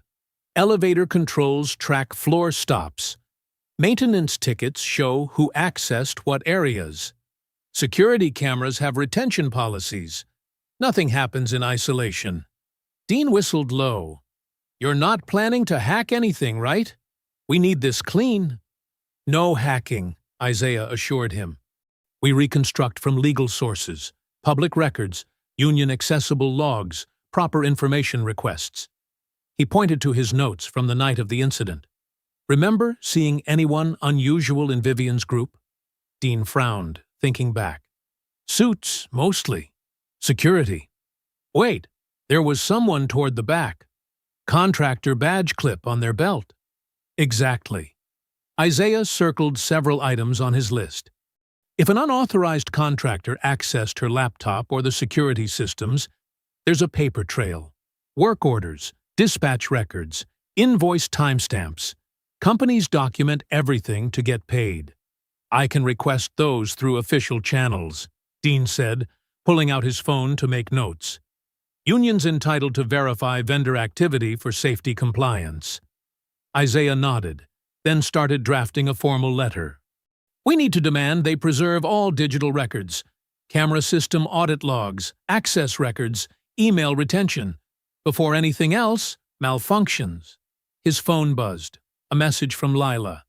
Elevator controls track floor stops. Maintenance tickets show who accessed what areas. Security cameras have retention policies. Nothing happens in isolation. Dean whistled low. "You're not planning to hack anything, right? We need this clean." "No hacking," Isaiah assured him. "We reconstruct from legal sources, public records, union-accessible logs, proper information requests." He pointed to his notes from the night of the incident. "Remember seeing anyone unusual in Vivian's group?" Dean frowned, thinking back. "Suits, mostly. Security. Wait, there was someone toward the back. Contractor badge clip on their belt." "Exactly." Isaiah circled several items on his list. If an unauthorized contractor accessed her laptop or the security systems, there's a paper trail. Work orders, dispatch records, invoice timestamps. Companies document everything to get paid. "I can request those through official channels," Dean said, pulling out his phone to make notes. "Unions entitled to verify vendor activity for safety compliance." Isaiah nodded, then started drafting a formal letter. "We need to demand they preserve all digital records, camera system audit logs, access records, email retention. Before anything else malfunctions." His phone buzzed. A message from Lila.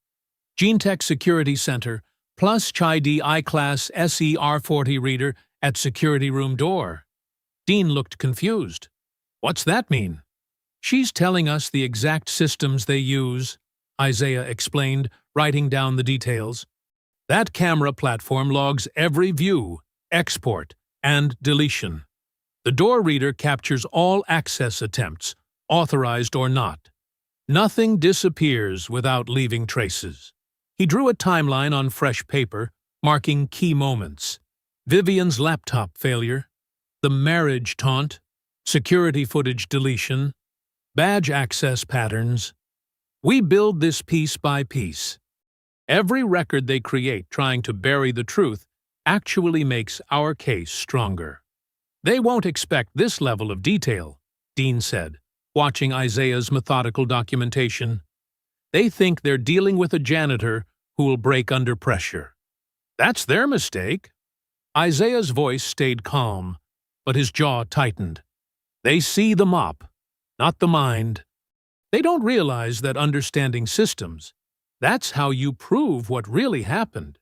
"GeneTech Security Center, plus CHI-D I-Class SER40 reader at security room door." Dean looked confused. "What's that mean?" "She's telling us the exact systems they use," Isaiah explained, writing down the details. "That camera platform logs every view, export, and deletion. The door reader captures all access attempts, authorized or not. Nothing disappears without leaving traces." He drew a timeline on fresh paper, marking key moments. Vivian's laptop failure, the marriage taunt, security footage deletion, badge access patterns. "We build this piece by piece. Every record they create trying to bury the truth actually makes our case stronger." "They won't expect this level of detail," Dean said, watching Isaiah's methodical documentation. "They think they're dealing with a janitor who will break under pressure." "That's their mistake." Isaiah's voice stayed calm, but his jaw tightened. They see the mop, not the mind. They don't realize that understanding systems, that's how you prove what really happened.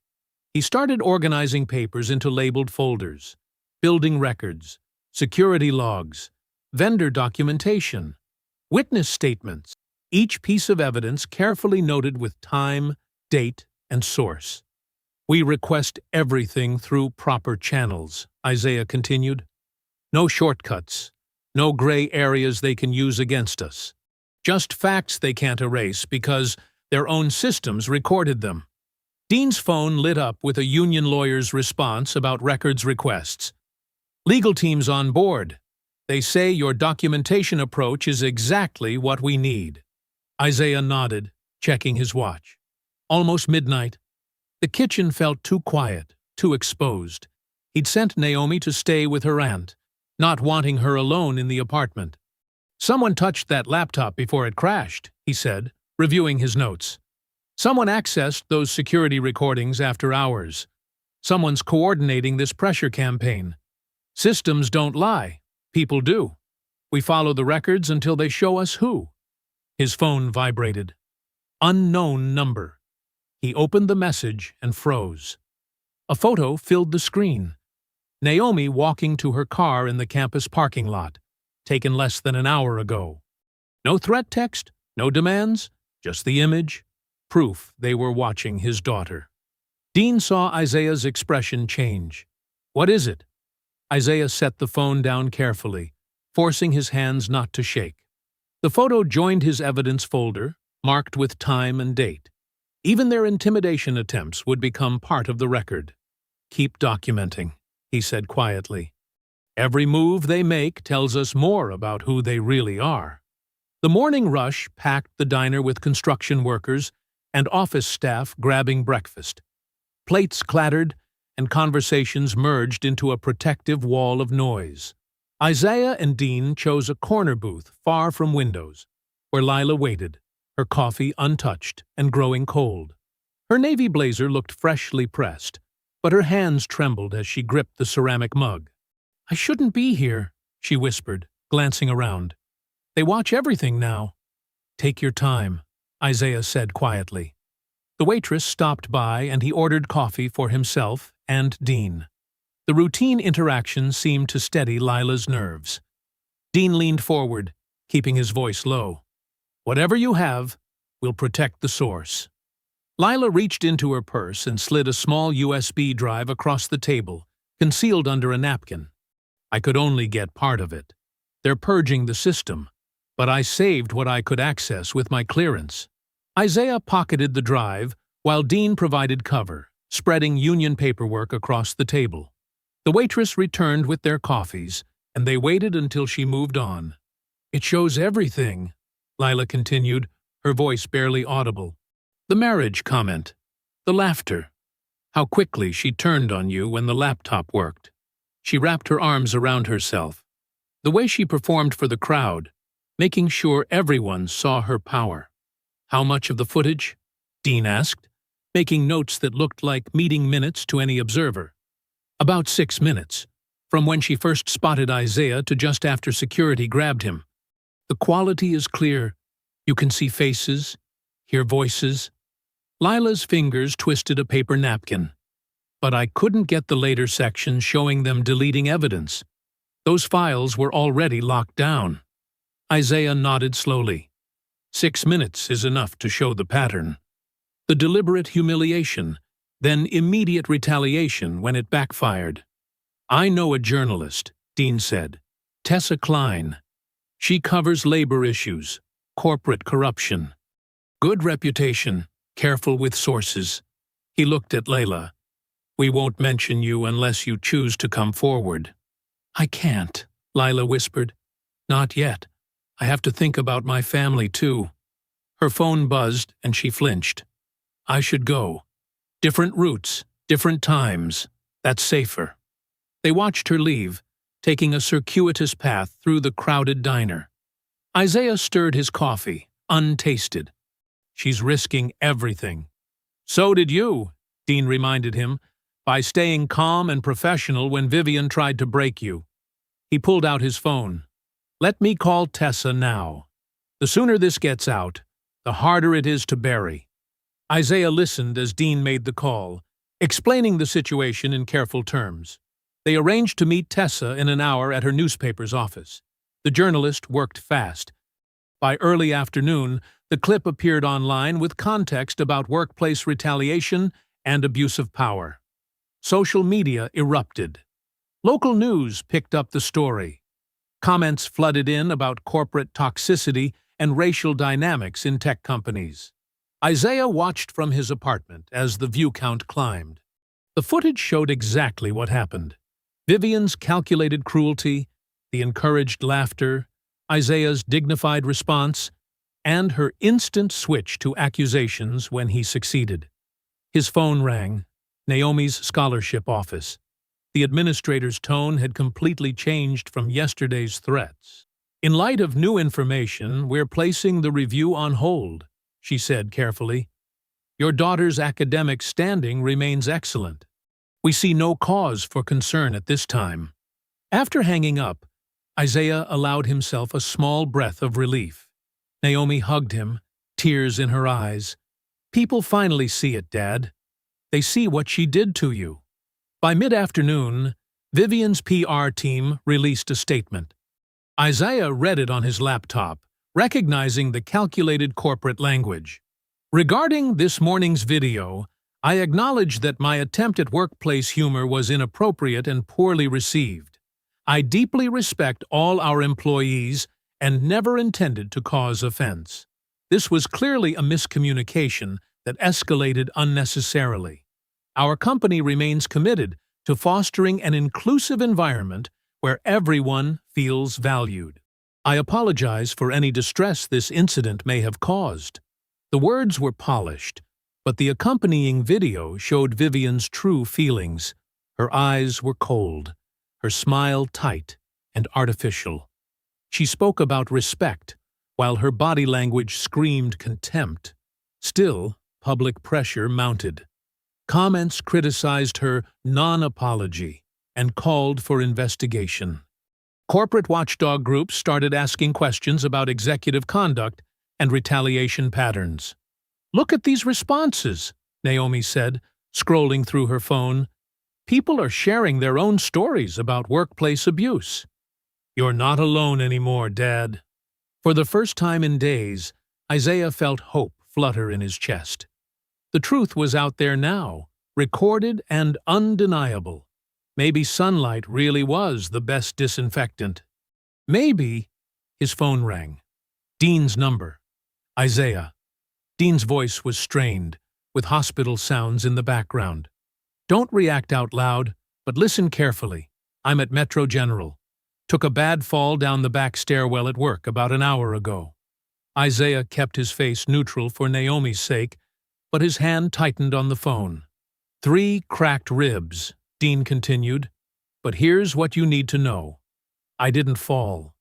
He started organizing papers into labeled folders, building records, security logs, vendor documentation, witness statements, each piece of evidence carefully noted with time, date, and source. We request everything through proper channels, Isaiah continued. No shortcuts, no gray areas they can use against us. Just facts they can't erase because their own systems recorded them. Dean's phone lit up with a union lawyer's response about records requests. Legal team's on board. They say your documentation approach is exactly what we need. Isaiah nodded, checking his watch. Almost midnight. The kitchen felt too quiet, too exposed. He'd sent Naomi to stay with her aunt, not wanting her alone in the apartment. Someone touched that laptop before it crashed, he said, reviewing his notes. Someone accessed those security recordings after hours. Someone's coordinating this pressure campaign. Systems don't lie. People do. We follow the records until they show us who. His phone vibrated. Unknown number. He opened the message and froze. A photo filled the screen. Naomi walking to her car in the campus parking lot, taken less than an hour ago. No threat text, no demands, just the image, proof they were watching his daughter. Dean saw Isaiah's expression change. What is it? Isaiah set the phone down carefully, forcing his hands not to shake. The photo joined his evidence folder, marked with time and date. Even their intimidation attempts would become part of the record. Keep documenting, he said quietly. Every move they make tells us more about who they really are. The morning rush packed the diner with construction workers and office staff grabbing breakfast. Plates clattered, and conversations merged into a protective wall of noise. Isaiah and Dean chose a corner booth far from windows, where Lila waited, her coffee untouched and growing cold. Her navy blazer looked freshly pressed, but her hands trembled as she gripped the ceramic mug. I shouldn't be here, she whispered, glancing around. They watch everything now. Take your time, Isaiah said quietly. The waitress stopped by and he ordered coffee for himself and Dean. The routine interaction seemed to steady Lila's nerves. Dean leaned forward, keeping his voice low. Whatever you have, we'll protect the source. Lila reached into her purse and slid a small USB drive across the table, concealed under a napkin. I could only get part of it. They're purging the system, but I saved what I could access with my clearance. Isaiah pocketed the drive, while Dean provided cover, spreading union paperwork across the table. The waitress returned with their coffees, and they waited until she moved on. It shows everything, Lila continued, her voice barely audible. The marriage comment, the laughter, how quickly she turned on you when the laptop worked. She wrapped her arms around herself. The way she performed for the crowd, making sure everyone saw her power. How much of the footage? Dean asked, making notes that looked like meeting minutes to any observer. About 6 minutes, from when she first spotted Isaiah to just after security grabbed him. The quality is clear. You can see faces, hear voices. Lila's fingers twisted a paper napkin. But I couldn't get the later sections showing them deleting evidence. Those files were already locked down. Isaiah nodded slowly. 6 minutes is enough to show the pattern. The deliberate humiliation, then immediate retaliation when it backfired. I know a journalist, Dean said. Tessa Klein. She covers labor issues, corporate corruption. Good reputation, careful with sources. He looked at Layla. We won't mention you unless you choose to come forward. I can't, Lila whispered. Not yet. I have to think about my family, too. Her phone buzzed, and she flinched. I should go. Different routes, different times. That's safer. They watched her leave, taking a circuitous path through the crowded diner. Isaiah stirred his coffee, untasted. She's risking everything. So did you, Dean reminded him, by staying calm and professional when Vivian tried to break you. He pulled out his phone. Let me call Tessa now. The sooner this gets out, the harder it is to bury. Isaiah listened as Dean made the call, explaining the situation in careful terms. They arranged to meet Tessa in an hour at her newspaper's office. The journalist worked fast. By early afternoon, the clip appeared online with context about workplace retaliation and abuse of power. Social media erupted. Local news picked up the story. Comments flooded in about corporate toxicity and racial dynamics in tech companies. Isaiah watched from his apartment as the view count climbed. The footage showed exactly what happened. Vivian's calculated cruelty, the encouraged laughter, Isaiah's dignified response, and her instant switch to accusations when he succeeded. His phone rang, Naomi's scholarship office. The administrator's tone had completely changed from yesterday's threats. In light of new information, we're placing the review on hold, she said carefully. Your daughter's academic standing remains excellent. We see no cause for concern at this time. After hanging up, Isaiah allowed himself a small breath of relief. Naomi hugged him, tears in her eyes. People finally see it, Dad. They see what she did to you. By mid-afternoon, Vivian's PR team released a statement. Isaiah read it on his laptop, recognizing the calculated corporate language. Regarding this morning's video, I acknowledge that my attempt at workplace humor was inappropriate and poorly received. I deeply respect all our employees and never intended to cause offense. This was clearly a miscommunication that escalated unnecessarily. Our company remains committed to fostering an inclusive environment where everyone feels valued. I apologize for any distress this incident may have caused. The words were polished, but the accompanying video showed Vivian's true feelings. Her eyes were cold, her smile tight and artificial. She spoke about respect, while her body language screamed contempt. Still, public pressure mounted. Comments criticized her non-apology and called for investigation. Corporate watchdog groups started asking questions about executive conduct and retaliation patterns. Look at these responses, Naomi said, scrolling through her phone. People are sharing their own stories about workplace abuse. You're not alone anymore, Dad. For the first time in days, Isaiah felt hope flutter in his chest. The truth was out there now, recorded and undeniable. Maybe sunlight really was the best disinfectant. Maybe. His phone rang. Dean's number. Isaiah. Dean's voice was strained, with hospital sounds in the background. Don't react out loud, but listen carefully. I'm at Metro General. Took a bad fall down the back stairwell at work about an hour ago. Isaiah kept his face neutral for Naomi's sake, but his hand tightened on the phone. 3 cracked ribs, Dean continued. But here's what you need to know. I didn't fall.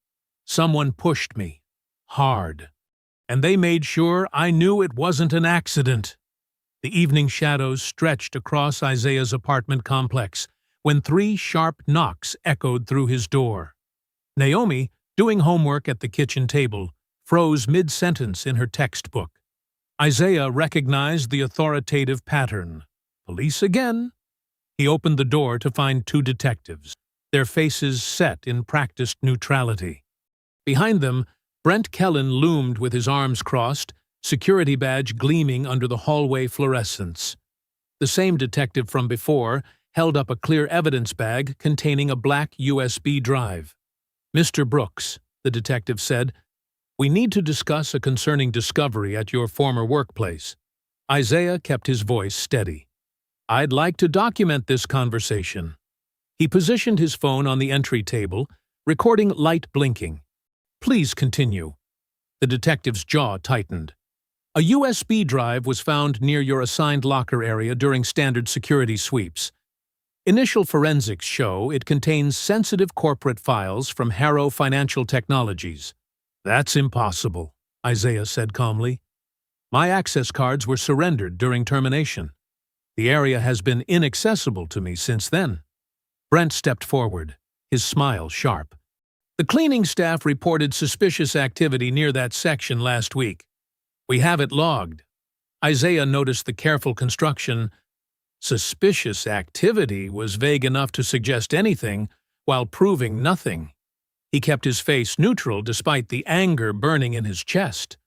Someone pushed me. Hard. And they made sure I knew it wasn't an accident. The evening shadows stretched across Isaiah's apartment complex when 3 sharp knocks echoed through his door. Naomi, doing homework at the kitchen table, froze mid-sentence in her textbook. Isaiah recognized the authoritative pattern. Police again. He opened the door to find 2 detectives, their faces set in practiced neutrality. Behind them, Brent Kellen loomed with his arms crossed, security badge gleaming under the hallway fluorescence. The same detective from before held up a clear evidence bag containing a black USB drive. Mr. Brooks, the detective said, we need to discuss a concerning discovery at your former workplace. Isaiah kept his voice steady. I'd like to document this conversation. He positioned his phone on the entry table, recording light blinking. Please continue. The detective's jaw tightened. A USB drive was found near your assigned locker area during standard security sweeps. Initial forensics show it contains sensitive corporate files from Harrow Financial Technologies. That's impossible, Isaiah said calmly. My access cards were surrendered during termination. The area has been inaccessible to me since then. Brent stepped forward, his smile sharp. The cleaning staff reported suspicious activity near that section last week. We have it logged. Isaiah noticed the careful construction. Suspicious activity was vague enough to suggest anything, while proving nothing. He kept his face neutral despite the anger burning in his chest.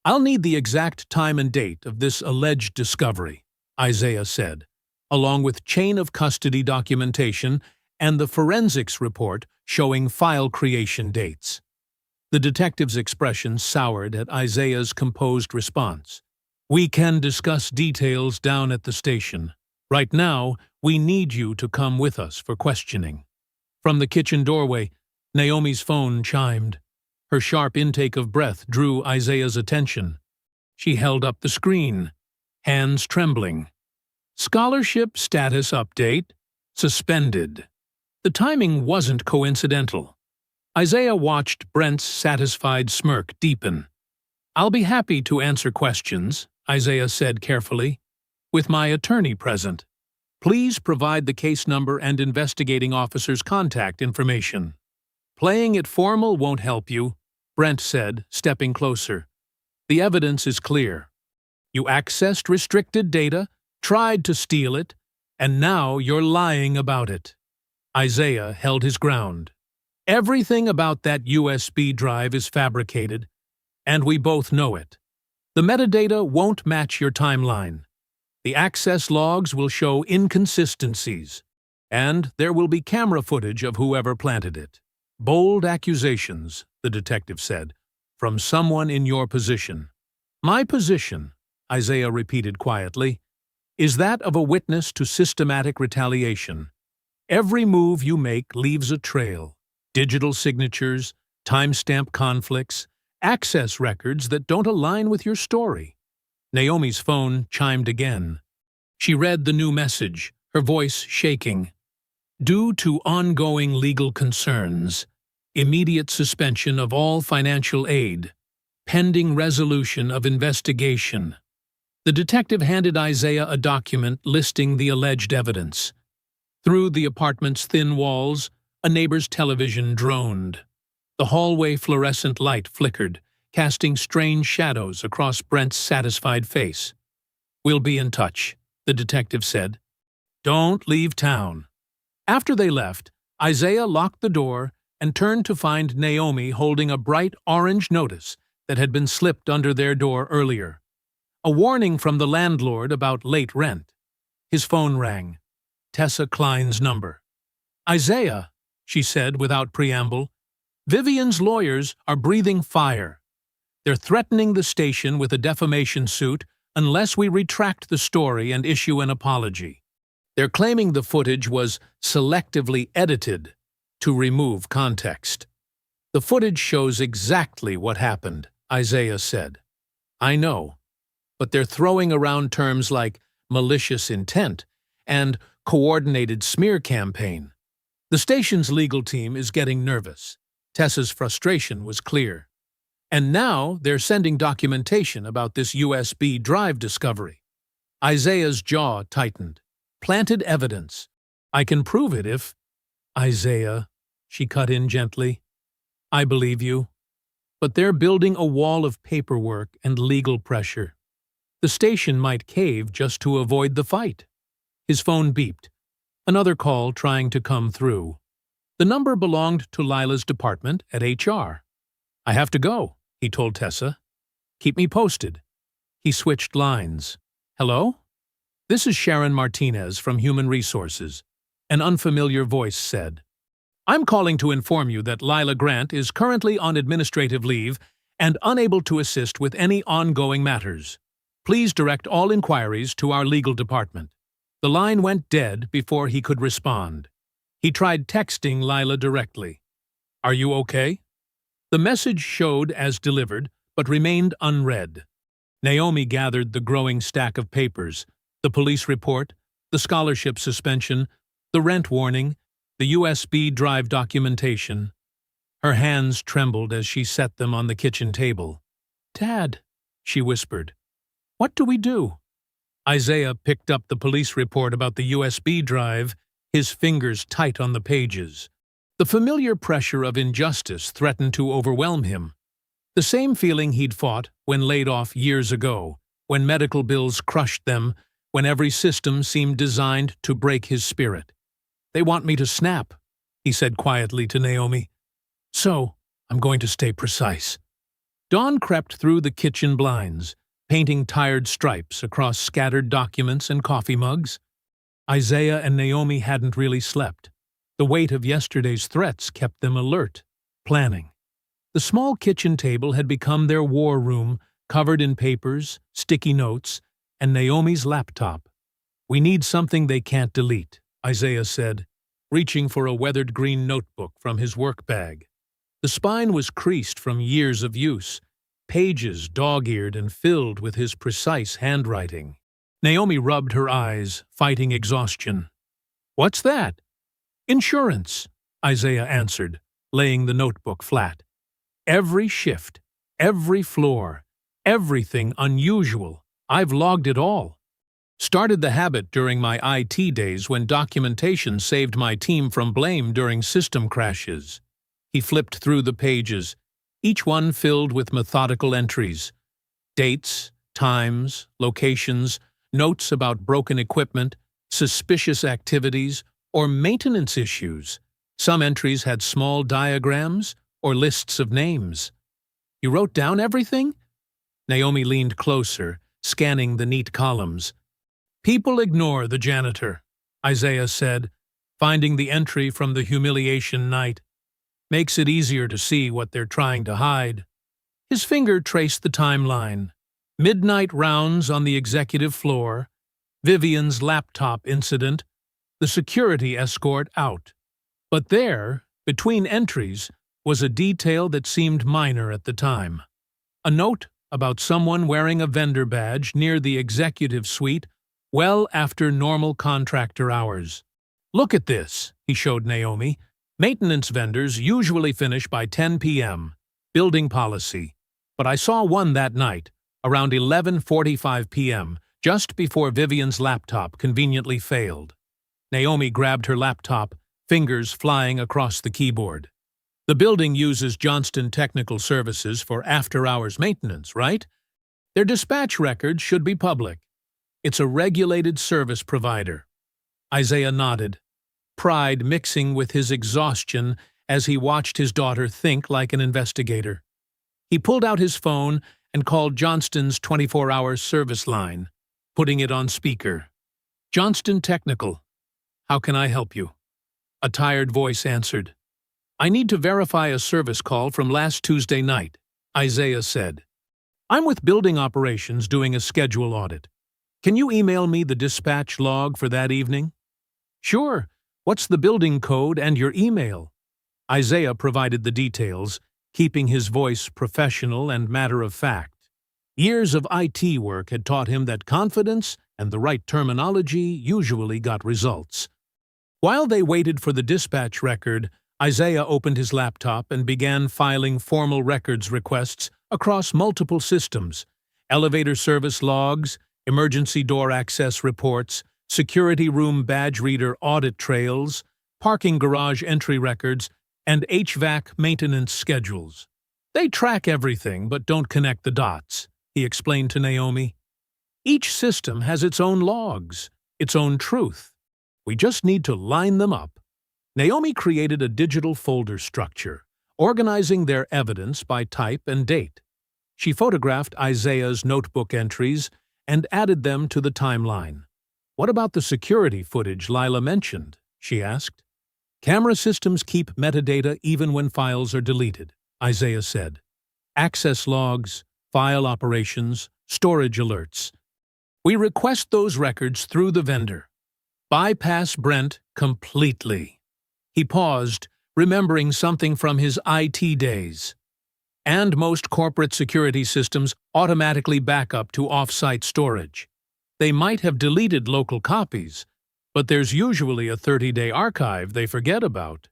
I'll need the exact time and date of this alleged discovery, Isaiah said, along with chain of custody documentation and the forensics report showing file creation dates. The detective's expression soured at Isaiah's composed response. We can discuss details down at the station. Right now, we need you to come with us for questioning. From the kitchen doorway, Naomi's phone chimed. Her sharp intake of breath drew Isaiah's attention. She held up the screen, hands trembling. Scholarship status update, suspended. The timing wasn't coincidental. Isaiah watched Brent's satisfied smirk deepen. I'll be happy to answer questions, Isaiah said carefully, with my attorney present. Please provide the case number and investigating officer's contact information. Playing it formal won't help you, Brent said, stepping closer. The evidence is clear. You accessed restricted data, tried to steal it, and now you're lying about it. Isaiah held his ground. Everything about that USB drive is fabricated, and we both know it. The metadata won't match your timeline. The access logs will show inconsistencies, and there will be camera footage of whoever planted it. Bold accusations, the detective said, from someone in your position. My position, Isaiah repeated quietly, is that of a witness to systematic retaliation. Every move you make leaves a trail. Digital signatures, timestamp conflicts, access records that don't align with your story. Naomi's phone chimed again. She read the new message, her voice shaking. Due to ongoing legal concerns, immediate suspension of all financial aid, pending resolution of investigation. The detective handed Isaiah a document listing the alleged evidence. Through the apartment's thin walls, a neighbor's television droned. The hallway fluorescent light flickered, casting strange shadows across Brent's satisfied face. We'll be in touch, the detective said. Don't leave town. After they left, Isaiah locked the door and turned to find Naomi holding a bright orange notice that had been slipped under their door earlier. A warning from the landlord about late rent. His phone rang. Tessa Klein's number. Isaiah, she said without preamble, Vivian's lawyers are breathing fire. They're threatening the station with a defamation suit unless we retract the story and issue an apology. They're claiming the footage was selectively edited to remove context. The footage shows exactly what happened, Isaiah said. I know, but they're throwing around terms like malicious intent and coordinated smear campaign. The station's legal team is getting nervous. Tessa's frustration was clear. And now they're sending documentation about this USB drive discovery. Isaiah's jaw tightened. Planted evidence. I can prove it if… Isaiah, she cut in gently. I believe you. But they're building a wall of paperwork and legal pressure. The station might cave just to avoid the fight. His phone beeped. Another call trying to come through. The number belonged to Lila's department at HR. I have to go, he told Tessa. Keep me posted. He switched lines. Hello? This is Sharon Martinez from Human Resources. An unfamiliar voice said. I'm calling to inform you that Lila Grant is currently on administrative leave and unable to assist with any ongoing matters. Please direct all inquiries to our legal department. The line went dead before he could respond. He tried texting Lila directly. Are you okay? The message showed as delivered, but remained unread. Naomi gathered the growing stack of papers, the police report, the scholarship suspension, the rent warning, the USB drive documentation. Her hands trembled as she set them on the kitchen table. Dad, she whispered. What do we do? Isaiah picked up the police report about the USB drive, his fingers tight on the pages. The familiar pressure of injustice threatened to overwhelm him. The same feeling he'd fought when laid off years ago, when medical bills crushed them, when every system seemed designed to break his spirit. "They want me to snap," he said quietly to Naomi. "So, I'm going to stay precise." Dawn crept through the kitchen blinds, painting tired stripes across scattered documents and coffee mugs. Isaiah and Naomi hadn't really slept. The weight of yesterday's threats kept them alert, planning. The small kitchen table had become their war room, covered in papers, sticky notes, and Naomi's laptop. "We need something they can't delete," Isaiah said, reaching for a weathered green notebook from his work bag. The spine was creased from years of use, pages dog-eared and filled with his precise handwriting. Naomi rubbed her eyes, fighting exhaustion. "What's that?" "Insurance," Isaiah answered, laying the notebook flat. "Every shift, every floor, everything unusual. I've logged it all. Started the habit during my IT days when documentation saved my team from blame during system crashes." He flipped through the pages, each one filled with methodical entries. Dates, times, locations, notes about broken equipment, suspicious activities, or maintenance issues. Some entries had small diagrams or lists of names. "You wrote down everything?" Naomi leaned closer, scanning the neat columns. "People ignore the janitor," Isaiah said, finding the entry from the humiliation night. "Makes it easier to see what they're trying to hide." His finger traced the timeline. Midnight rounds on the executive floor, Vivian's laptop incident, the security escort out. But there, between entries, was a detail that seemed minor at the time. A note about someone wearing a vendor badge near the executive suite well after normal contractor hours. "Look at this," he showed Naomi. "Maintenance vendors usually finish by 10 p.m. Building policy. But I saw one that night, around 11:45 p.m., just before Vivian's laptop conveniently failed." Naomi grabbed her laptop, fingers flying across the keyboard. "The building uses Johnston Technical Services for after-hours maintenance, right? Their dispatch records should be public. It's a regulated service provider." Isaiah nodded, pride mixing with his exhaustion as he watched his daughter think like an investigator. He pulled out his phone and called Johnston's 24-hour service line, putting it on speaker. "Johnston Technical. How can I help you?" A tired voice answered. "I need to verify a service call from last Tuesday night," Isaiah said. "I'm with building operations doing a schedule audit. Can you email me the dispatch log for that evening?" "Sure. What's the building code and your email?" Isaiah provided the details, keeping his voice professional and matter-of-fact. Years of IT work had taught him that confidence and the right terminology usually got results. While they waited for the dispatch record, Isaiah opened his laptop and began filing formal records requests across multiple systems: elevator service logs, emergency door access reports, security room badge reader audit trails, parking garage entry records, and HVAC maintenance schedules. "They track everything but don't connect the dots," he explained to Naomi. "Each system has its own logs, its own truth. We just need to line them up." Naomi created a digital folder structure, organizing their evidence by type and date. She photographed Isaiah's notebook entries and added them to the timeline. "What about the security footage Lila mentioned?" she asked. "Camera systems keep metadata even when files are deleted," Isaiah said. "Access logs, file operations, storage alerts. We request those records through the vendor. Bypass Brent completely." He paused, remembering something from his IT days. "And most corporate security systems automatically back up to off-site storage. They might have deleted local copies, but there's usually a 30-day archive they forget about."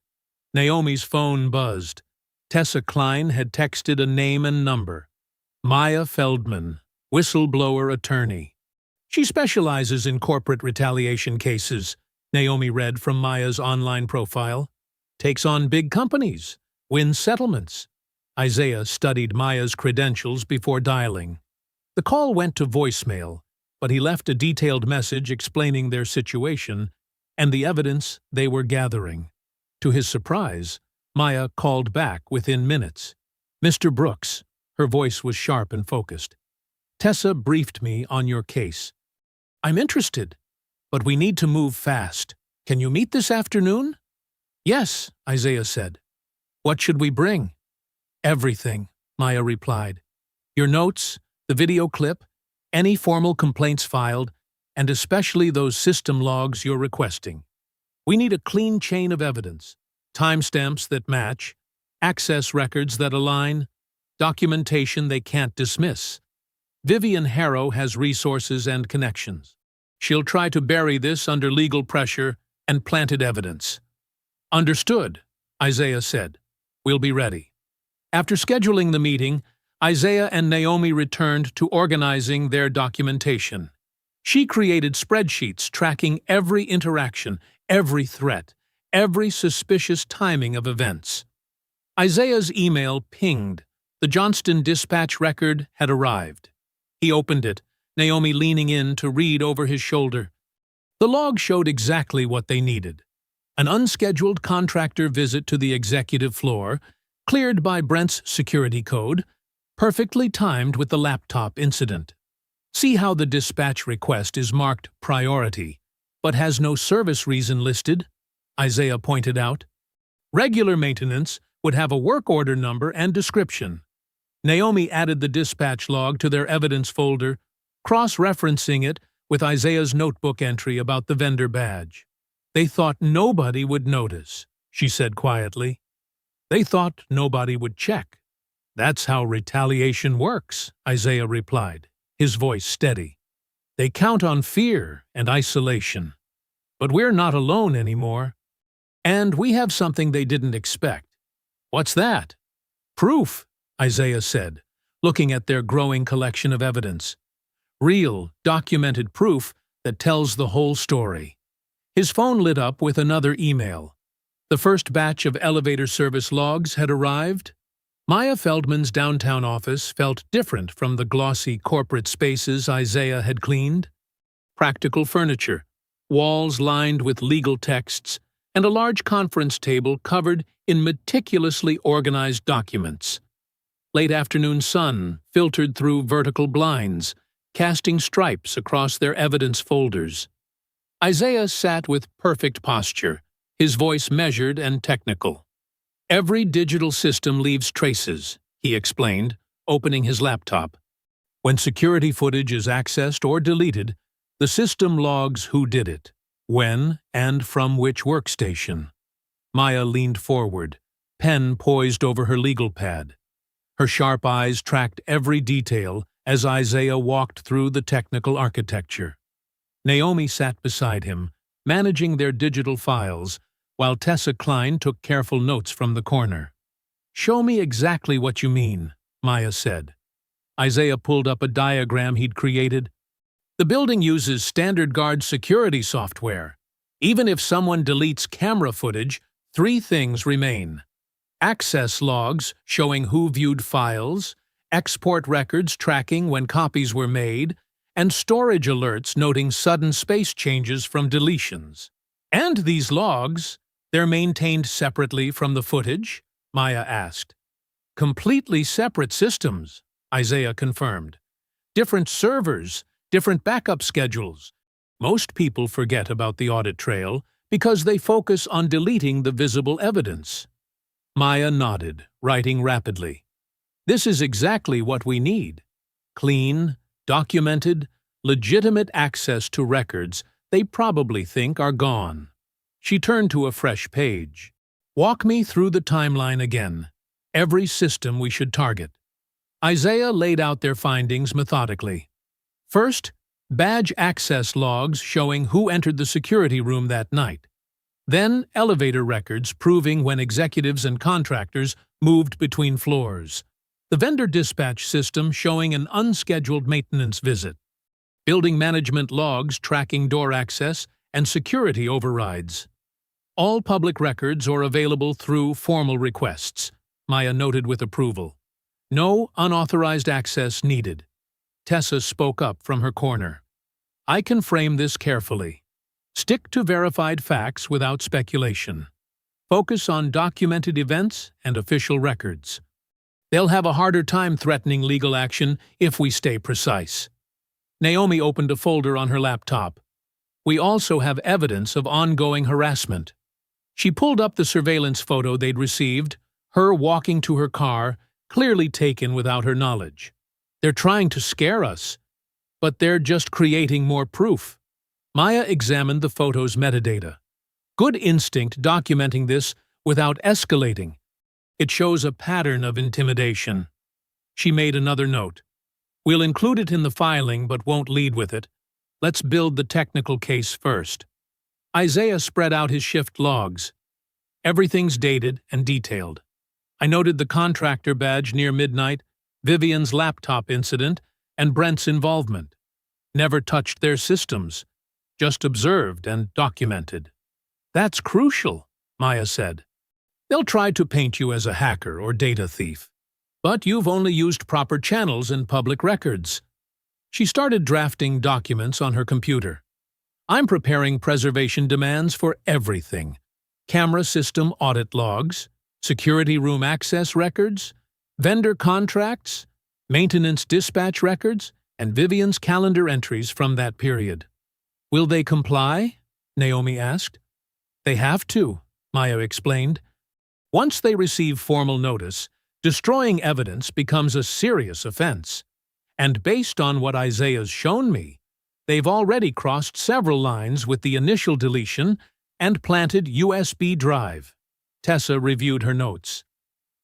Naomi's phone buzzed. Tessa Klein had texted a name and number. Maya Feldman, whistleblower attorney. "She specializes in corporate retaliation cases," Naomi read from Maya's online profile. takes on big companies, wins settlements. Isaiah studied Maya's credentials before dialing. The call went to voicemail, but he left a detailed message explaining their situation and the evidence they were gathering. To his surprise, Maya called back within minutes. "Mr. Brooks," her voice was sharp and focused. "Tessa briefed me on your case. I'm interested, but we need to move fast. Can you meet this afternoon?" "Yes," Isaiah said. "What should we bring?" "Everything," Maya replied. "Your notes, the video clip, any formal complaints filed, and especially those system logs you're requesting. We need a clean chain of evidence, timestamps that match, access records that align, documentation they can't dismiss. Vivian Harrow has resources and connections. She'll try to bury this under legal pressure and planted evidence." "Understood," Isaiah said. "We'll be ready." After scheduling the meeting, Isaiah and Naomi returned to organizing their documentation. She created spreadsheets tracking every interaction, every threat, every suspicious timing of events. Isaiah's email pinged. The Johnston Dispatch record had arrived. He opened it, Naomi leaning in to read over his shoulder. The log showed exactly what they needed. An unscheduled contractor visit to the executive floor, cleared by Brent's security code, perfectly timed with the laptop incident. See how the dispatch request is marked priority, but has no service reason listed? Isaiah pointed out. Regular maintenance would have a work order number and description. Naomi added the dispatch log to their evidence folder, cross-referencing it with Isaiah's notebook entry about the vendor badge. "They thought nobody would notice," she said quietly. "They thought nobody would check." "That's how retaliation works," Isaiah replied, his voice steady. "They count on fear and isolation. But we're not alone anymore. And we have something they didn't expect." "What's that?" "Proof," Isaiah said, looking at their growing collection of evidence. "Real, documented proof that tells the whole story." His phone lit up with another email. The first batch of elevator service logs had arrived. Maya Feldman's downtown office felt different from the glossy corporate spaces Isaiah had cleaned. Practical furniture, walls lined with legal texts, and a large conference table covered in meticulously organized documents. Late afternoon sun filtered through vertical blinds, casting stripes across their evidence folders. Isaiah sat with perfect posture, his voice measured and technical. "Every digital system leaves traces," he explained, opening his laptop. "When security footage is accessed or deleted, the system logs who did it, when, and from which workstation." Maya leaned forward, pen poised over her legal pad. Her sharp eyes tracked every detail as Isaiah walked through the technical architecture. Naomi sat beside him, managing their digital files, while Tessa Klein took careful notes from the corner. "Show me exactly what you mean," Maya said. Isaiah pulled up a diagram he'd created. "The building uses standard guard security software. Even if someone deletes camera footage, 3 things remain: access logs showing who viewed files, export records tracking when copies were made, and storage alerts noting sudden space changes from deletions. And these logs, they're maintained separately from the footage?" Maya asked. "Completely separate systems," Isaiah confirmed. "Different servers, different backup schedules. Most people forget about the audit trail because they focus on deleting the visible evidence." Maya nodded, writing rapidly. "This is exactly what we need. Clean, documented, legitimate access to records they probably think are gone." She turned to a fresh page. "Walk me through the timeline again. Every system we should target." Isaiah laid out their findings methodically. First, badge access logs showing who entered the security room that night. Then, elevator records proving when executives and contractors moved between floors. The vendor dispatch system showing an unscheduled maintenance visit. Building management logs tracking door access and security overrides. All public records are available through formal requests, Maya noted with approval. No unauthorized access needed. Tessa spoke up from her corner. I can frame this carefully. Stick to verified facts without speculation. Focus on documented events and official records. They'll have a harder time threatening legal action if we stay precise. Naomi opened a folder on her laptop. We also have evidence of ongoing harassment. She pulled up the surveillance photo they'd received, her walking to her car, clearly taken without her knowledge. They're trying to scare us, but they're just creating more proof. Maya examined the photo's metadata. Good instinct documenting this without escalating. It shows a pattern of intimidation. She made another note. We'll include it in the filing but won't lead with it. Let's build the technical case first. Isaiah spread out his shift logs. Everything's dated and detailed. I noted the contractor badge near midnight, Vivian's laptop incident, and Brent's involvement. Never touched their systems, just observed and documented. That's crucial, Maya said. They'll try to paint you as a hacker or data thief. But you've only used proper channels in public records. She started drafting documents on her computer. I'm preparing preservation demands for everything. Camera system audit logs, security room access records, vendor contracts, maintenance dispatch records, and Vivian's calendar entries from that period. Will they comply? Naomi asked. They have to, Maya explained. Once they receive formal notice, destroying evidence becomes a serious offense. And based on what Isaiah's shown me, they've already crossed several lines with the initial deletion and planted USB drive. Tessa reviewed her notes.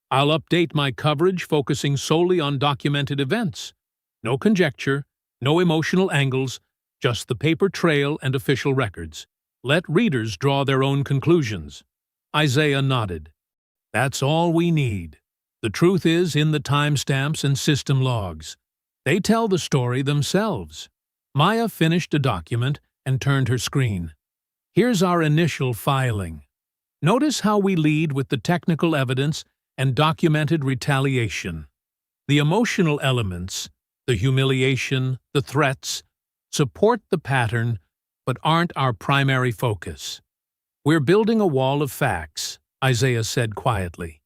I'll update my coverage focusing solely on documented events. No conjecture, no emotional angles, just the paper trail and official records. Let readers draw their own conclusions. Isaiah nodded. That's all we need. The truth is in the timestamps and system logs. They tell the story themselves. Maya finished a document and turned her screen. Here's our initial filing. Notice how we lead with the technical evidence and documented retaliation. The emotional elements, the humiliation, the threats, support the pattern, but aren't our primary focus. We're building a wall of facts, Isaiah said quietly.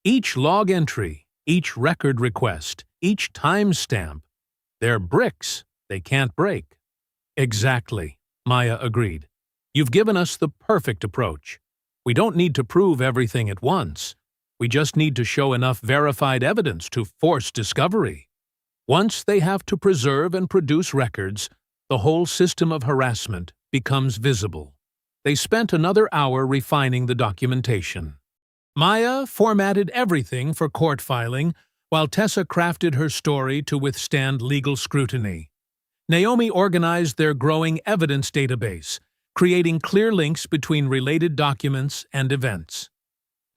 Each log entry, each record request, each timestamp, they're bricks they can't break. Exactly, Maya agreed. You've given us the perfect approach. We don't need to prove everything at once. We just need to show enough verified evidence to force discovery. Once they have to preserve and produce records, the whole system of harassment becomes visible. They spent another hour refining the documentation. Maya formatted everything for court filing, while Tessa crafted her story to withstand legal scrutiny. Naomi organized their growing evidence database, creating clear links between related documents and events.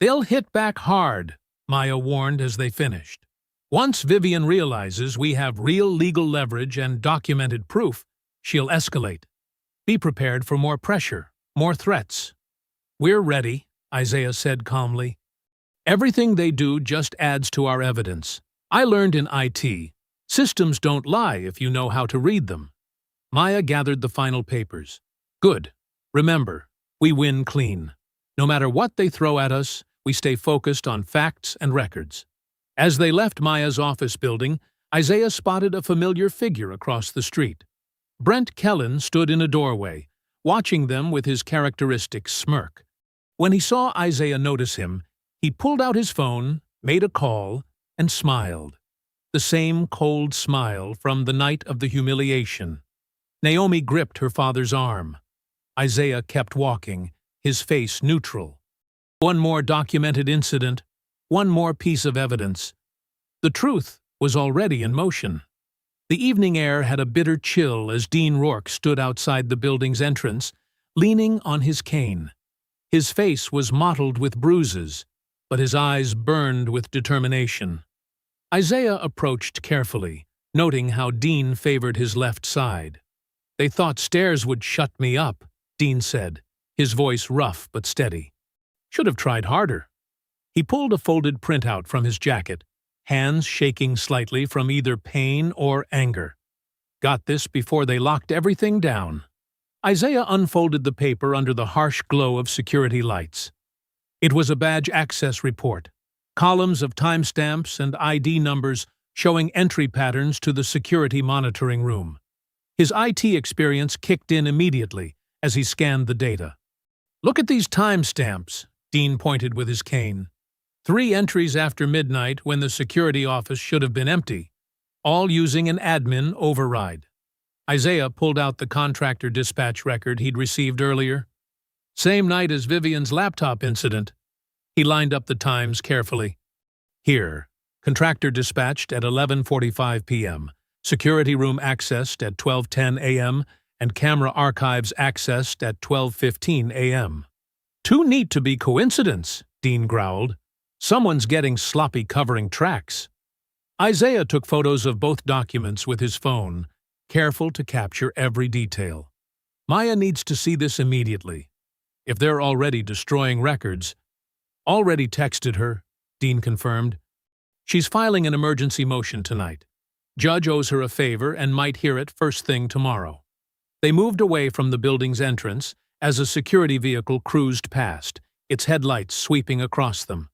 They'll hit back hard, Maya warned as they finished. Once Vivian realizes we have real legal leverage and documented proof, she'll escalate. Be prepared for more pressure, more threats. We're ready, Isaiah said calmly. Everything they do just adds to our evidence. I learned in IT, systems don't lie if you know how to read them. Maya gathered the final papers. Good. Remember, we win clean. No matter what they throw at us, we stay focused on facts and records. As they left Maya's office building, Isaiah spotted a familiar figure across the street. Brent Kellen stood in a doorway, watching them with his characteristic smirk. When he saw Isaiah notice him, he pulled out his phone, made a call, and smiled. The same cold smile from the night of the humiliation. Naomi gripped her father's arm. Isaiah kept walking, his face neutral. One more documented incident, one more piece of evidence. The truth was already in motion. The evening air had a bitter chill as Dean Rourke stood outside the building's entrance, leaning on his cane. His face was mottled with bruises, but his eyes burned with determination. Isaiah approached carefully, noting how Dean favored his left side. They thought stairs would shut me up, Dean said. his voice rough but steady. Should have tried harder. He pulled a folded printout from his jacket, hands shaking slightly from either pain or anger. Got this before they locked everything down. Isaiah unfolded the paper under the harsh glow of security lights. It was a badge access report, columns of timestamps and ID numbers showing entry patterns to the security monitoring room. His IT experience kicked in immediately as he scanned the data. "Look at these timestamps," Dean pointed with his cane. 3 entries after midnight when the security office should have been empty, all using an admin override. Isaiah pulled out the contractor dispatch record he'd received earlier. Same night as Vivian's laptop incident. He lined up the times carefully. Here, contractor dispatched at 11:45 p.m., security room accessed at 12:10 a.m., and camera archives accessed at 12:15 a.m. "Too neat to be coincidence," Dean growled. "Someone's getting sloppy covering tracks." Isaiah took photos of both documents with his phone, careful to capture every detail. "Maya needs to see this immediately. If they're already destroying records—" "Already texted her," Dean confirmed. "She's filing an emergency motion tonight. Judge owes her a favor and might hear it first thing tomorrow." They moved away from the building's entrance as a security vehicle cruised past, its headlights sweeping across them.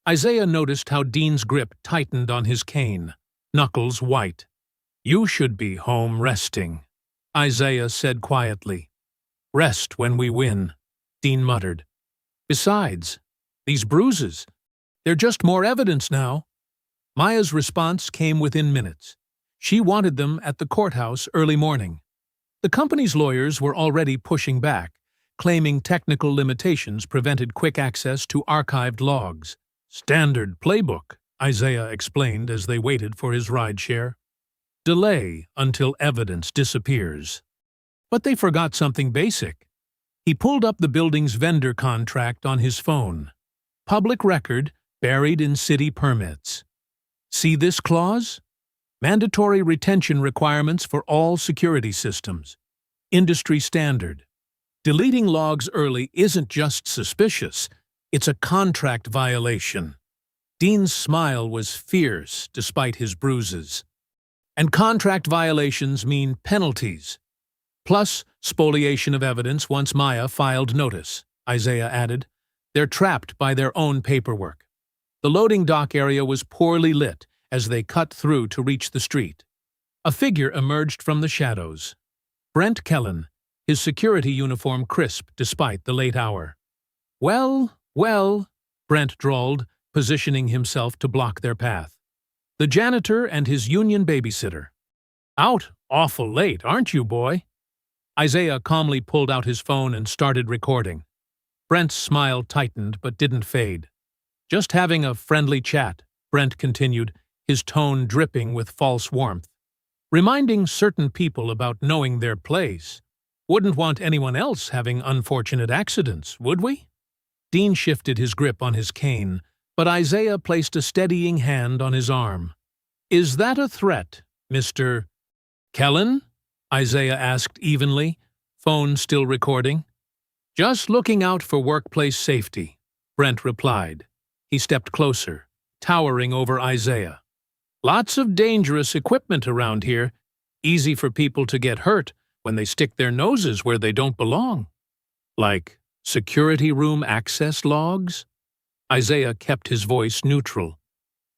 Isaiah noticed how Dean's grip tightened on his cane, knuckles white. "You should be home resting," Isaiah said quietly. "Rest when we win," Dean muttered. "Besides, these bruises, they're just more evidence now." Maya's response came within minutes. She wanted them at the courthouse early morning. The company's lawyers were already pushing back, claiming technical limitations prevented quick access to archived logs. "Standard playbook," Isaiah explained as they waited for his rideshare. "Delay until evidence disappears." But they forgot something basic. He pulled up the building's vendor contract on his phone. Public record buried in city permits. See this clause? Mandatory retention requirements for all security systems. Industry standard. Deleting logs early isn't just suspicious, it's a contract violation. Dean's smile was fierce despite his bruises. And contract violations mean penalties. Plus spoliation of evidence once Maya filed notice, Isaiah added. They're trapped by their own paperwork. The loading dock area was poorly lit as they cut through to reach the street. A figure emerged from the shadows. Brent Kellen, his security uniform crisp despite the late hour. Well, Brent drawled, positioning himself to block their path. "The janitor and his union babysitter." "Out awful late, aren't you, boy?" Isaiah calmly pulled out his phone and started recording. Brent's smile tightened but didn't fade. "Just having a friendly chat," Brent continued, his tone dripping with false warmth. "Reminding certain people about knowing their place. Wouldn't want anyone else having unfortunate accidents, would we?" Dean shifted his grip on his cane, but Isaiah placed a steadying hand on his arm. "Is that a threat, Mr. Kellen?" Isaiah asked evenly, phone still recording. "Just looking out for workplace safety," Brent replied. He stepped closer, towering over Isaiah. "Lots of dangerous equipment around here. Easy for people to get hurt when they stick their noses where they don't belong." "Like security room access logs?" Isaiah kept his voice neutral.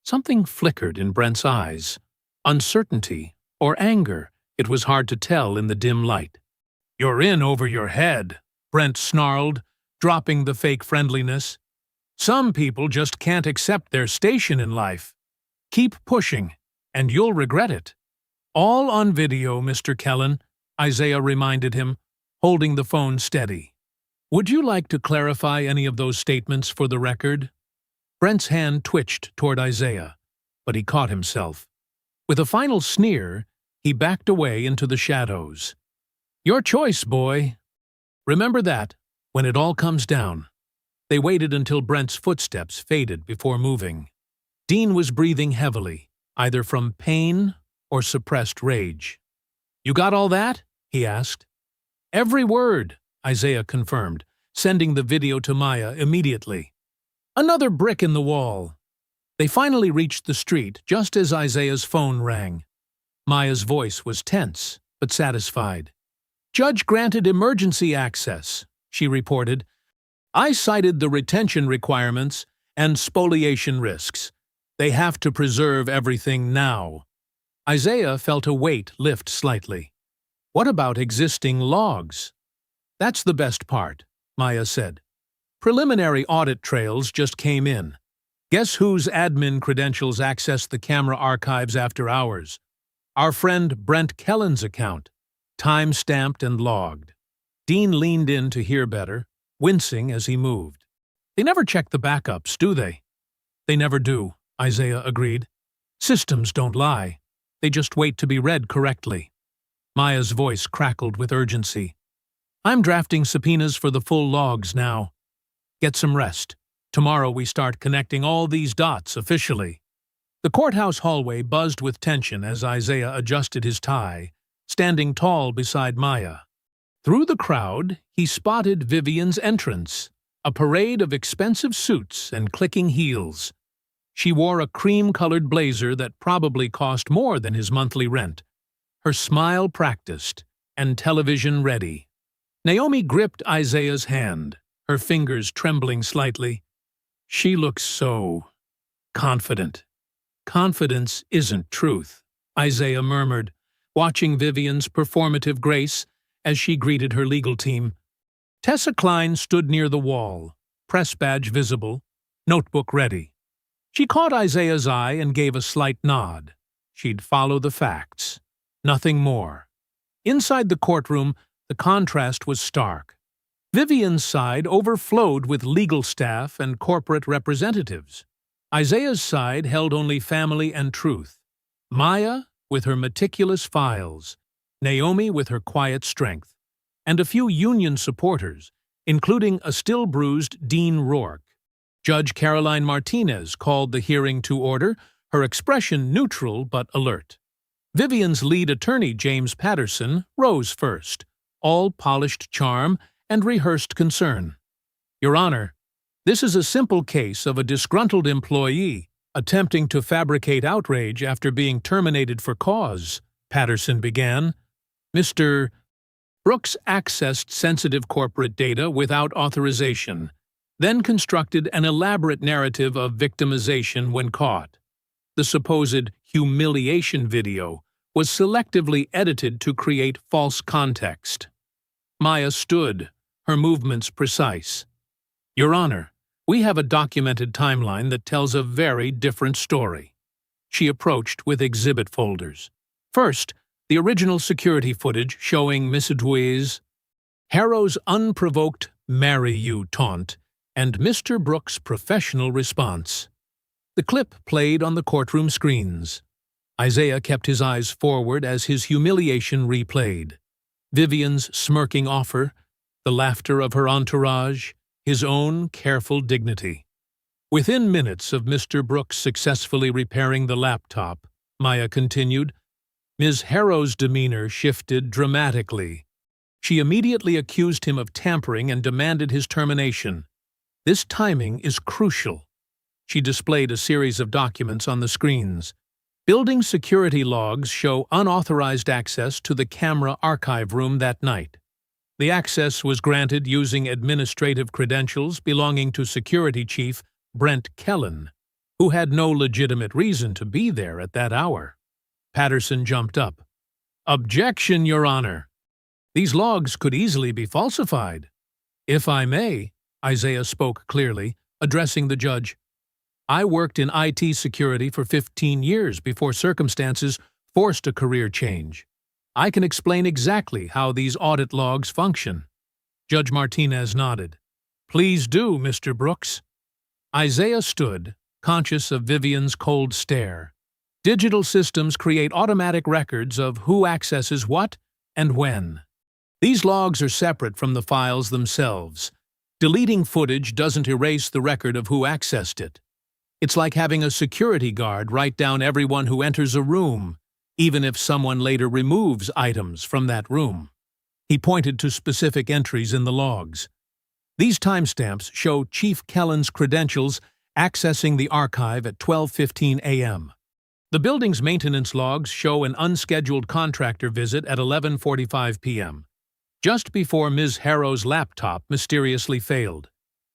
Something flickered in Brent's eyes. Uncertainty or anger, it was hard to tell in the dim light. "You're in over your head," Brent snarled, dropping the fake friendliness. "Some people just can't accept their station in life. Keep pushing, and you'll regret it." "All on video, Mr. Kellen," Isaiah reminded him, holding the phone steady. "Would you like to clarify any of those statements for the record?" Brent's hand twitched toward Isaiah, but he caught himself. With a final sneer, he backed away into the shadows. "Your choice, boy. Remember that, when it all comes down." They waited until Brent's footsteps faded before moving. Dean was breathing heavily, either from pain or suppressed rage. "You got all that?" he asked. "Every word," Isaiah confirmed, sending the video to Maya immediately. Another brick in the wall. They finally reached the street just as Isaiah's phone rang. Maya's voice was tense, but satisfied. "Judge granted emergency access," she reported. "I cited the retention requirements and spoliation risks. They have to preserve everything now." Isaiah felt a weight lift slightly. "What about existing logs?" "That's the best part," Maya said. "Preliminary audit trails just came in. Guess whose admin credentials accessed the camera archives after hours? Our friend Brent Kellen's account, time-stamped and logged." Dean leaned in to hear better, wincing as he moved. "They never check the backups, do they?" "They never do," Isaiah agreed. "Systems don't lie. They just wait to be read correctly." Maya's voice crackled with urgency. "I'm drafting subpoenas for the full logs now. Get some rest. Tomorrow we start connecting all these dots officially." The courthouse hallway buzzed with tension as Isaiah adjusted his tie, standing tall beside Maya. Through the crowd, he spotted Vivian's entrance, a parade of expensive suits and clicking heels. She wore a cream-colored blazer that probably cost more than his monthly rent. Her smile practiced, and television ready. Naomi gripped Isaiah's hand, her fingers trembling slightly. "She looks so confident." "Confidence isn't truth," Isaiah murmured, watching Vivian's performative grace as she greeted her legal team. Tessa Klein stood near the wall, press badge visible, notebook ready. She caught Isaiah's eye and gave a slight nod. She'd follow the facts. Nothing more. Inside the courtroom, the contrast was stark. Vivian's side overflowed with legal staff and corporate representatives. Isaiah's side held only family and truth. Maya, with her meticulous files, Naomi with her quiet strength, and a few union supporters, including a still-bruised Dean Rourke. Judge Caroline Martinez called the hearing to order, her expression neutral but alert. Vivian's lead attorney, James Patterson, rose first, all polished charm and rehearsed concern. "Your Honor, this is a simple case of a disgruntled employee attempting to fabricate outrage after being terminated for cause," Patterson began. "Mr. Brooks accessed sensitive corporate data without authorization, then constructed an elaborate narrative of victimization when caught. The supposed humiliation video was selectively edited to create false context." Maya stood, her movements precise. "Your Honor, we have a documented timeline that tells a very different story." She approached with exhibit folders. First, the original security footage showing Miss Dewey's Harrow's unprovoked "marry you" taunt and Mr. Brooks' professional response. The clip played on the courtroom screens. Isaiah kept his eyes forward as his humiliation replayed. Vivian's smirking offer, the laughter of her entourage, his own careful dignity. Within minutes of Mr. Brooks successfully repairing the laptop, Maya continued, Ms. Harrow's demeanor shifted dramatically. She immediately accused him of tampering and demanded his termination. "This timing is crucial." She displayed a series of documents on the screens. Building security logs show unauthorized access to the camera archive room that night. The access was granted using administrative credentials belonging to Security Chief Brent Kellen, who had no legitimate reason to be there at that hour. Patterson jumped up. "Objection, Your Honor. These logs could easily be falsified." "If I may," Isaiah spoke clearly, addressing the judge. "I worked in IT security for 15 years before circumstances forced a career change. I can explain exactly how these audit logs function." Judge Martinez nodded. "Please do, Mr. Brooks." Isaiah stood, conscious of Vivian's cold stare. Digital systems create automatic records of who accesses what and when. These logs are separate from the files themselves. Deleting footage doesn't erase the record of who accessed it. It's like having a security guard write down everyone who enters a room, even if someone later removes items from that room. He pointed to specific entries in the logs. These timestamps show Chief Kellen's credentials accessing the archive at 12:15 a.m. The building's maintenance logs show an unscheduled contractor visit at 11:45 p.m., just before Ms. Harrow's laptop mysteriously failed.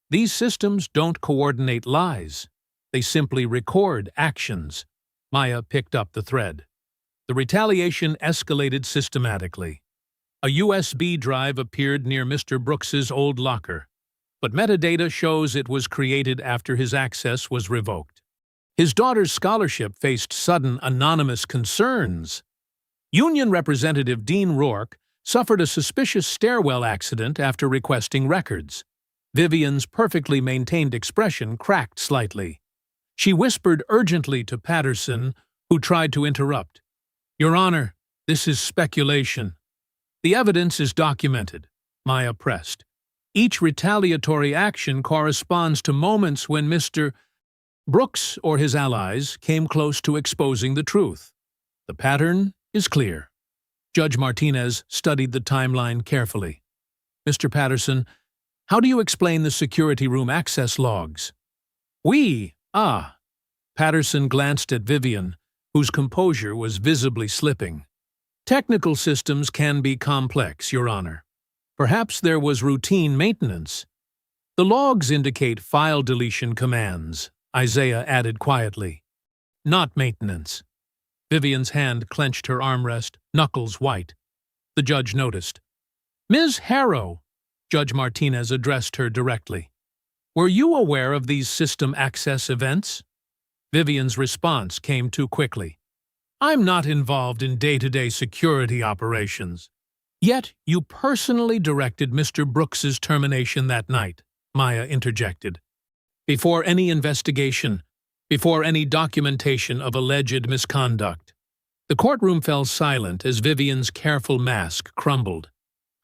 These systems don't coordinate lies. They simply record actions. Maya picked up the thread. The retaliation escalated systematically. A USB drive appeared near Mr. Brooks's old locker, but metadata shows it was created after his access was revoked. His daughter's scholarship faced sudden anonymous concerns. Union Representative Dean Rourke suffered a suspicious stairwell accident after requesting records. Vivian's perfectly maintained expression cracked slightly. She whispered urgently to Patterson, who tried to interrupt. "Your Honor, this is speculation." "The evidence is documented," Maya pressed. "Each retaliatory action corresponds to moments when Mr. Brooks or his allies came close to exposing the truth. The pattern is clear." Judge Martinez studied the timeline carefully. "Mr. Patterson, how do you explain the security room access logs?" Patterson glanced at Vivian, whose composure was visibly slipping. "Technical systems can be complex, Your Honor. Perhaps there was routine maintenance. The logs indicate file deletion commands," Isaiah added quietly. "Not maintenance." Vivian's hand clenched her armrest, knuckles white. The judge noticed. "Ms. Harrow," Judge Martinez addressed her directly, "were you aware of these system access events?" Vivian's response came too quickly. "I'm not involved in day-to-day security operations." "Yet you personally directed Mr. Brooks's termination that night," Maya interjected. "Before any investigation, before any documentation of alleged misconduct." The courtroom fell silent as Vivian's careful mask crumbled.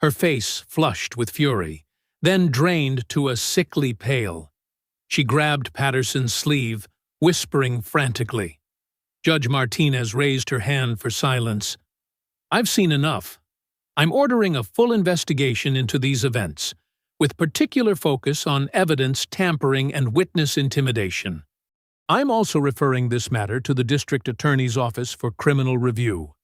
Her face flushed with fury, then drained to a sickly pale. She grabbed Patterson's sleeve, whispering frantically. Judge Martinez raised her hand for silence. "I've seen enough. I'm ordering a full investigation into these events, with particular focus on evidence tampering and witness intimidation. I'm also referring this matter to the District Attorney's Office for criminal review."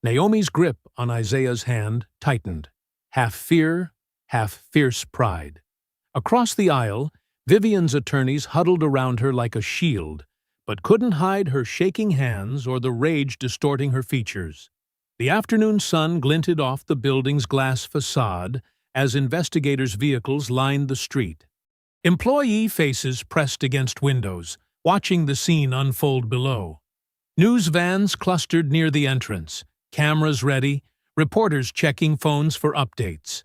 Naomi's grip on Isaiah's hand tightened, half fear, half fierce pride. Across the aisle, Vivian's attorneys huddled around her like a shield, but couldn't hide her shaking hands or the rage distorting her features. The afternoon sun glinted off the building's glass facade as investigators' vehicles lined the street. Employee faces pressed against windows, watching the scene unfold below. News vans clustered near the entrance, cameras ready, reporters checking phones for updates.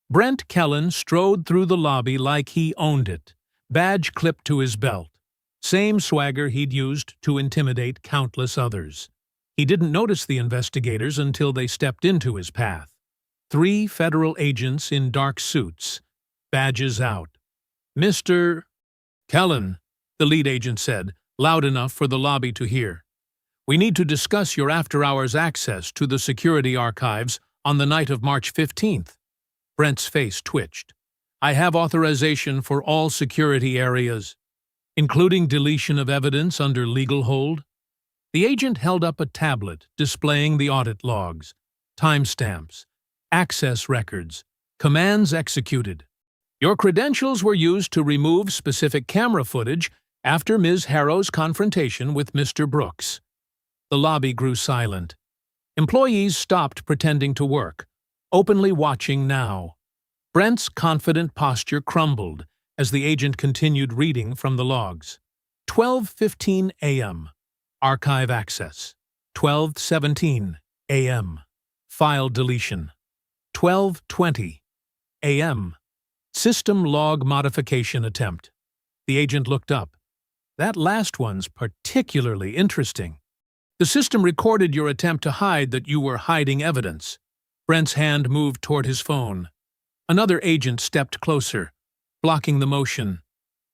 Brent Kellen strode through the lobby like he owned it, badge clipped to his belt. Same swagger he'd used to intimidate countless others. He didn't notice the investigators until they stepped into his path. 3 federal agents in dark suits, badges out. "Mr. Kellen," the lead agent said, loud enough for the lobby to hear. "We need to discuss your after-hours access to the security archives on the night of March 15th. Brent's face twitched. "I have authorization for all security areas, including deletion of evidence under legal hold." The agent held up a tablet displaying the audit logs, timestamps, access records, commands executed. "Your credentials were used to remove specific camera footage after Ms. Harrow's confrontation with Mr. Brooks." The lobby grew silent. Employees stopped pretending to work, openly watching now. Brent's confident posture crumbled as the agent continued reading from the logs. 12:15 a.m. Archive access. 12:17 a.m. File deletion. 12:20 a.m. System log modification attempt. The agent looked up. "That last one's particularly interesting. The system recorded your attempt to hide that you were hiding evidence." Brent's hand moved toward his phone. Another agent stepped closer, blocking the motion.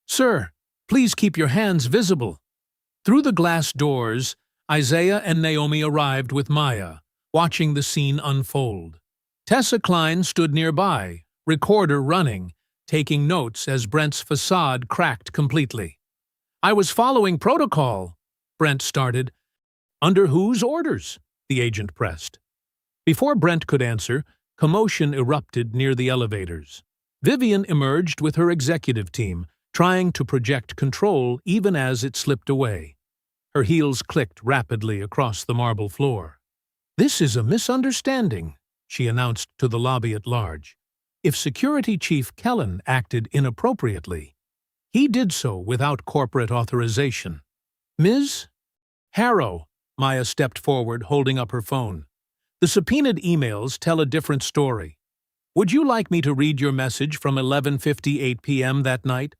"Sir, please keep your hands visible." Through the glass doors, Isaiah and Naomi arrived with Maya, watching the scene unfold. Tessa Klein stood nearby, recorder running, taking notes as Brent's facade cracked completely. "I was following protocol," Brent started. "Under whose orders?" the agent pressed. Before Brent could answer, commotion erupted near the elevators. Vivian emerged with her executive team, trying to project control even as it slipped away. Her heels clicked rapidly across the marble floor. "This is a misunderstanding," she announced to the lobby at large. "If Security Chief Kellen acted inappropriately, he did so without corporate authorization." "Ms. Harrow," Maya stepped forward, holding up her phone. "The subpoenaed emails tell a different story. Would you like me to read your message from 11:58 p.m. that night?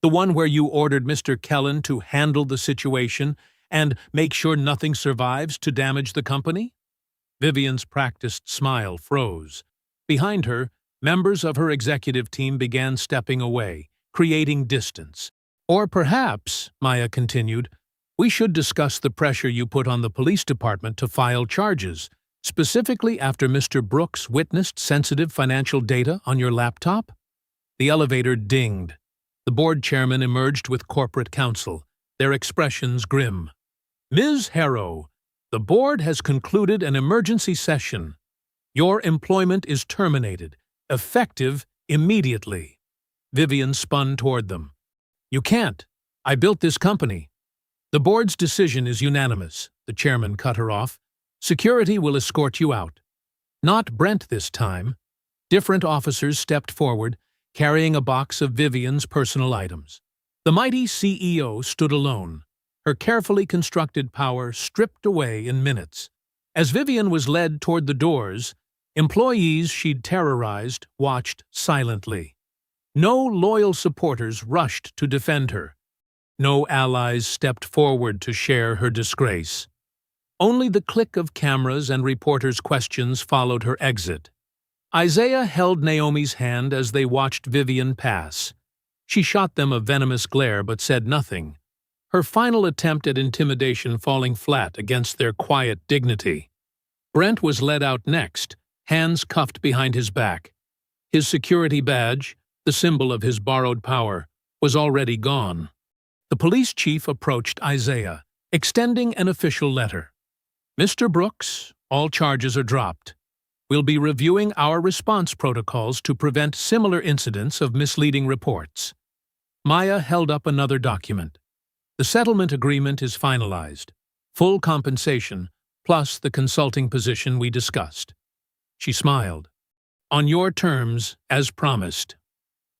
The one where you ordered Mr. Kellen to handle the situation and make sure nothing survives to damage the company?" Vivian's practiced smile froze. Behind her, members of her executive team began stepping away, creating distance. "Or perhaps," Maya continued, "we should discuss the pressure you put on the police department to file charges, specifically after Mr. Brooks witnessed sensitive financial data on your laptop?" The elevator dinged. The board chairman emerged with corporate counsel, their expressions grim. "Ms. Harrow, the board has concluded an emergency session. Your employment is terminated, effective immediately." Vivian spun toward them. "You can't. I built this company." "The board's decision is unanimous," the chairman cut her off. "Security will escort you out." Not Brent this time. Different officers stepped forward, carrying a box of Vivian's personal items. The mighty CEO stood alone, her carefully constructed power stripped away in minutes. As Vivian was led toward the doors, employees she'd terrorized watched silently. No loyal supporters rushed to defend her. No allies stepped forward to share her disgrace. Only the click of cameras and reporters' questions followed her exit. Isaiah held Naomi's hand as they watched Vivian pass. She shot them a venomous glare but said nothing, her final attempt at intimidation falling flat against their quiet dignity. Brent was led out next, hands cuffed behind his back. His security badge, the symbol of his borrowed power, was already gone. The police chief approached Isaiah, extending an official letter. "Mr. Brooks, all charges are dropped. We'll be reviewing our response protocols to prevent similar incidents of misleading reports." Maya held up another document. "The settlement agreement is finalized. Full compensation, plus the consulting position we discussed." She smiled. "On your terms, as promised."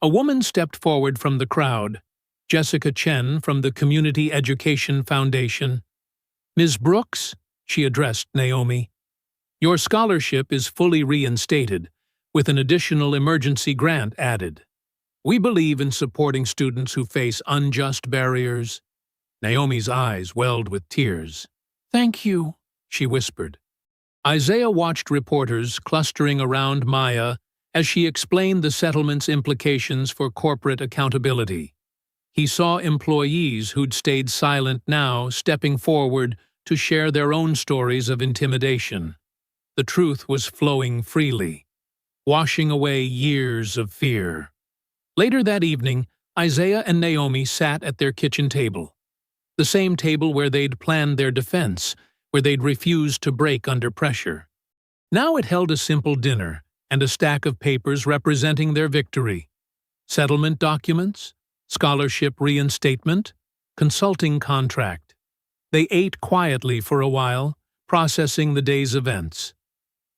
A woman stepped forward from the crowd, Jessica Chen from the Community Education Foundation. "Ms. Brooks," she addressed Naomi, "your scholarship is fully reinstated, with an additional emergency grant added. We believe in supporting students who face unjust barriers." Naomi's eyes welled with tears. "Thank you," she whispered. Isaiah watched reporters clustering around Maya as she explained the settlement's implications for corporate accountability. He saw employees who'd stayed silent now stepping forward to share their own stories of intimidation. The truth was flowing freely, washing away years of fear. Later that evening, Isaiah and Naomi sat at their kitchen table. The same table where they'd planned their defense, where they'd refused to break under pressure. Now it held a simple dinner and a stack of papers representing their victory. Settlement documents, scholarship reinstatement, consulting contract. They ate quietly for a while, processing the day's events.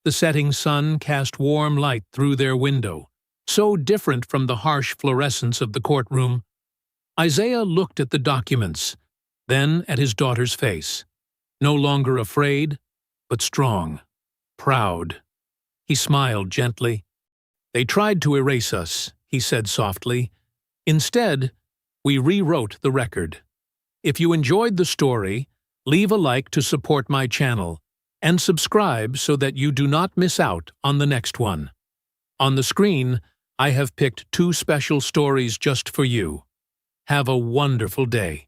The setting sun cast warm light through their window, so different from the harsh fluorescence of the courtroom. Isaiah looked at the documents, then at his daughter's face. No longer afraid, but strong, proud. He smiled gently. "They tried to erase us," he said softly. "Instead, we rewrote the record. If you enjoyed the story, leave a like to support my channel, and subscribe so that you do not miss out on the next one. On the screen, I have picked 2 special stories just for you. Have a wonderful day."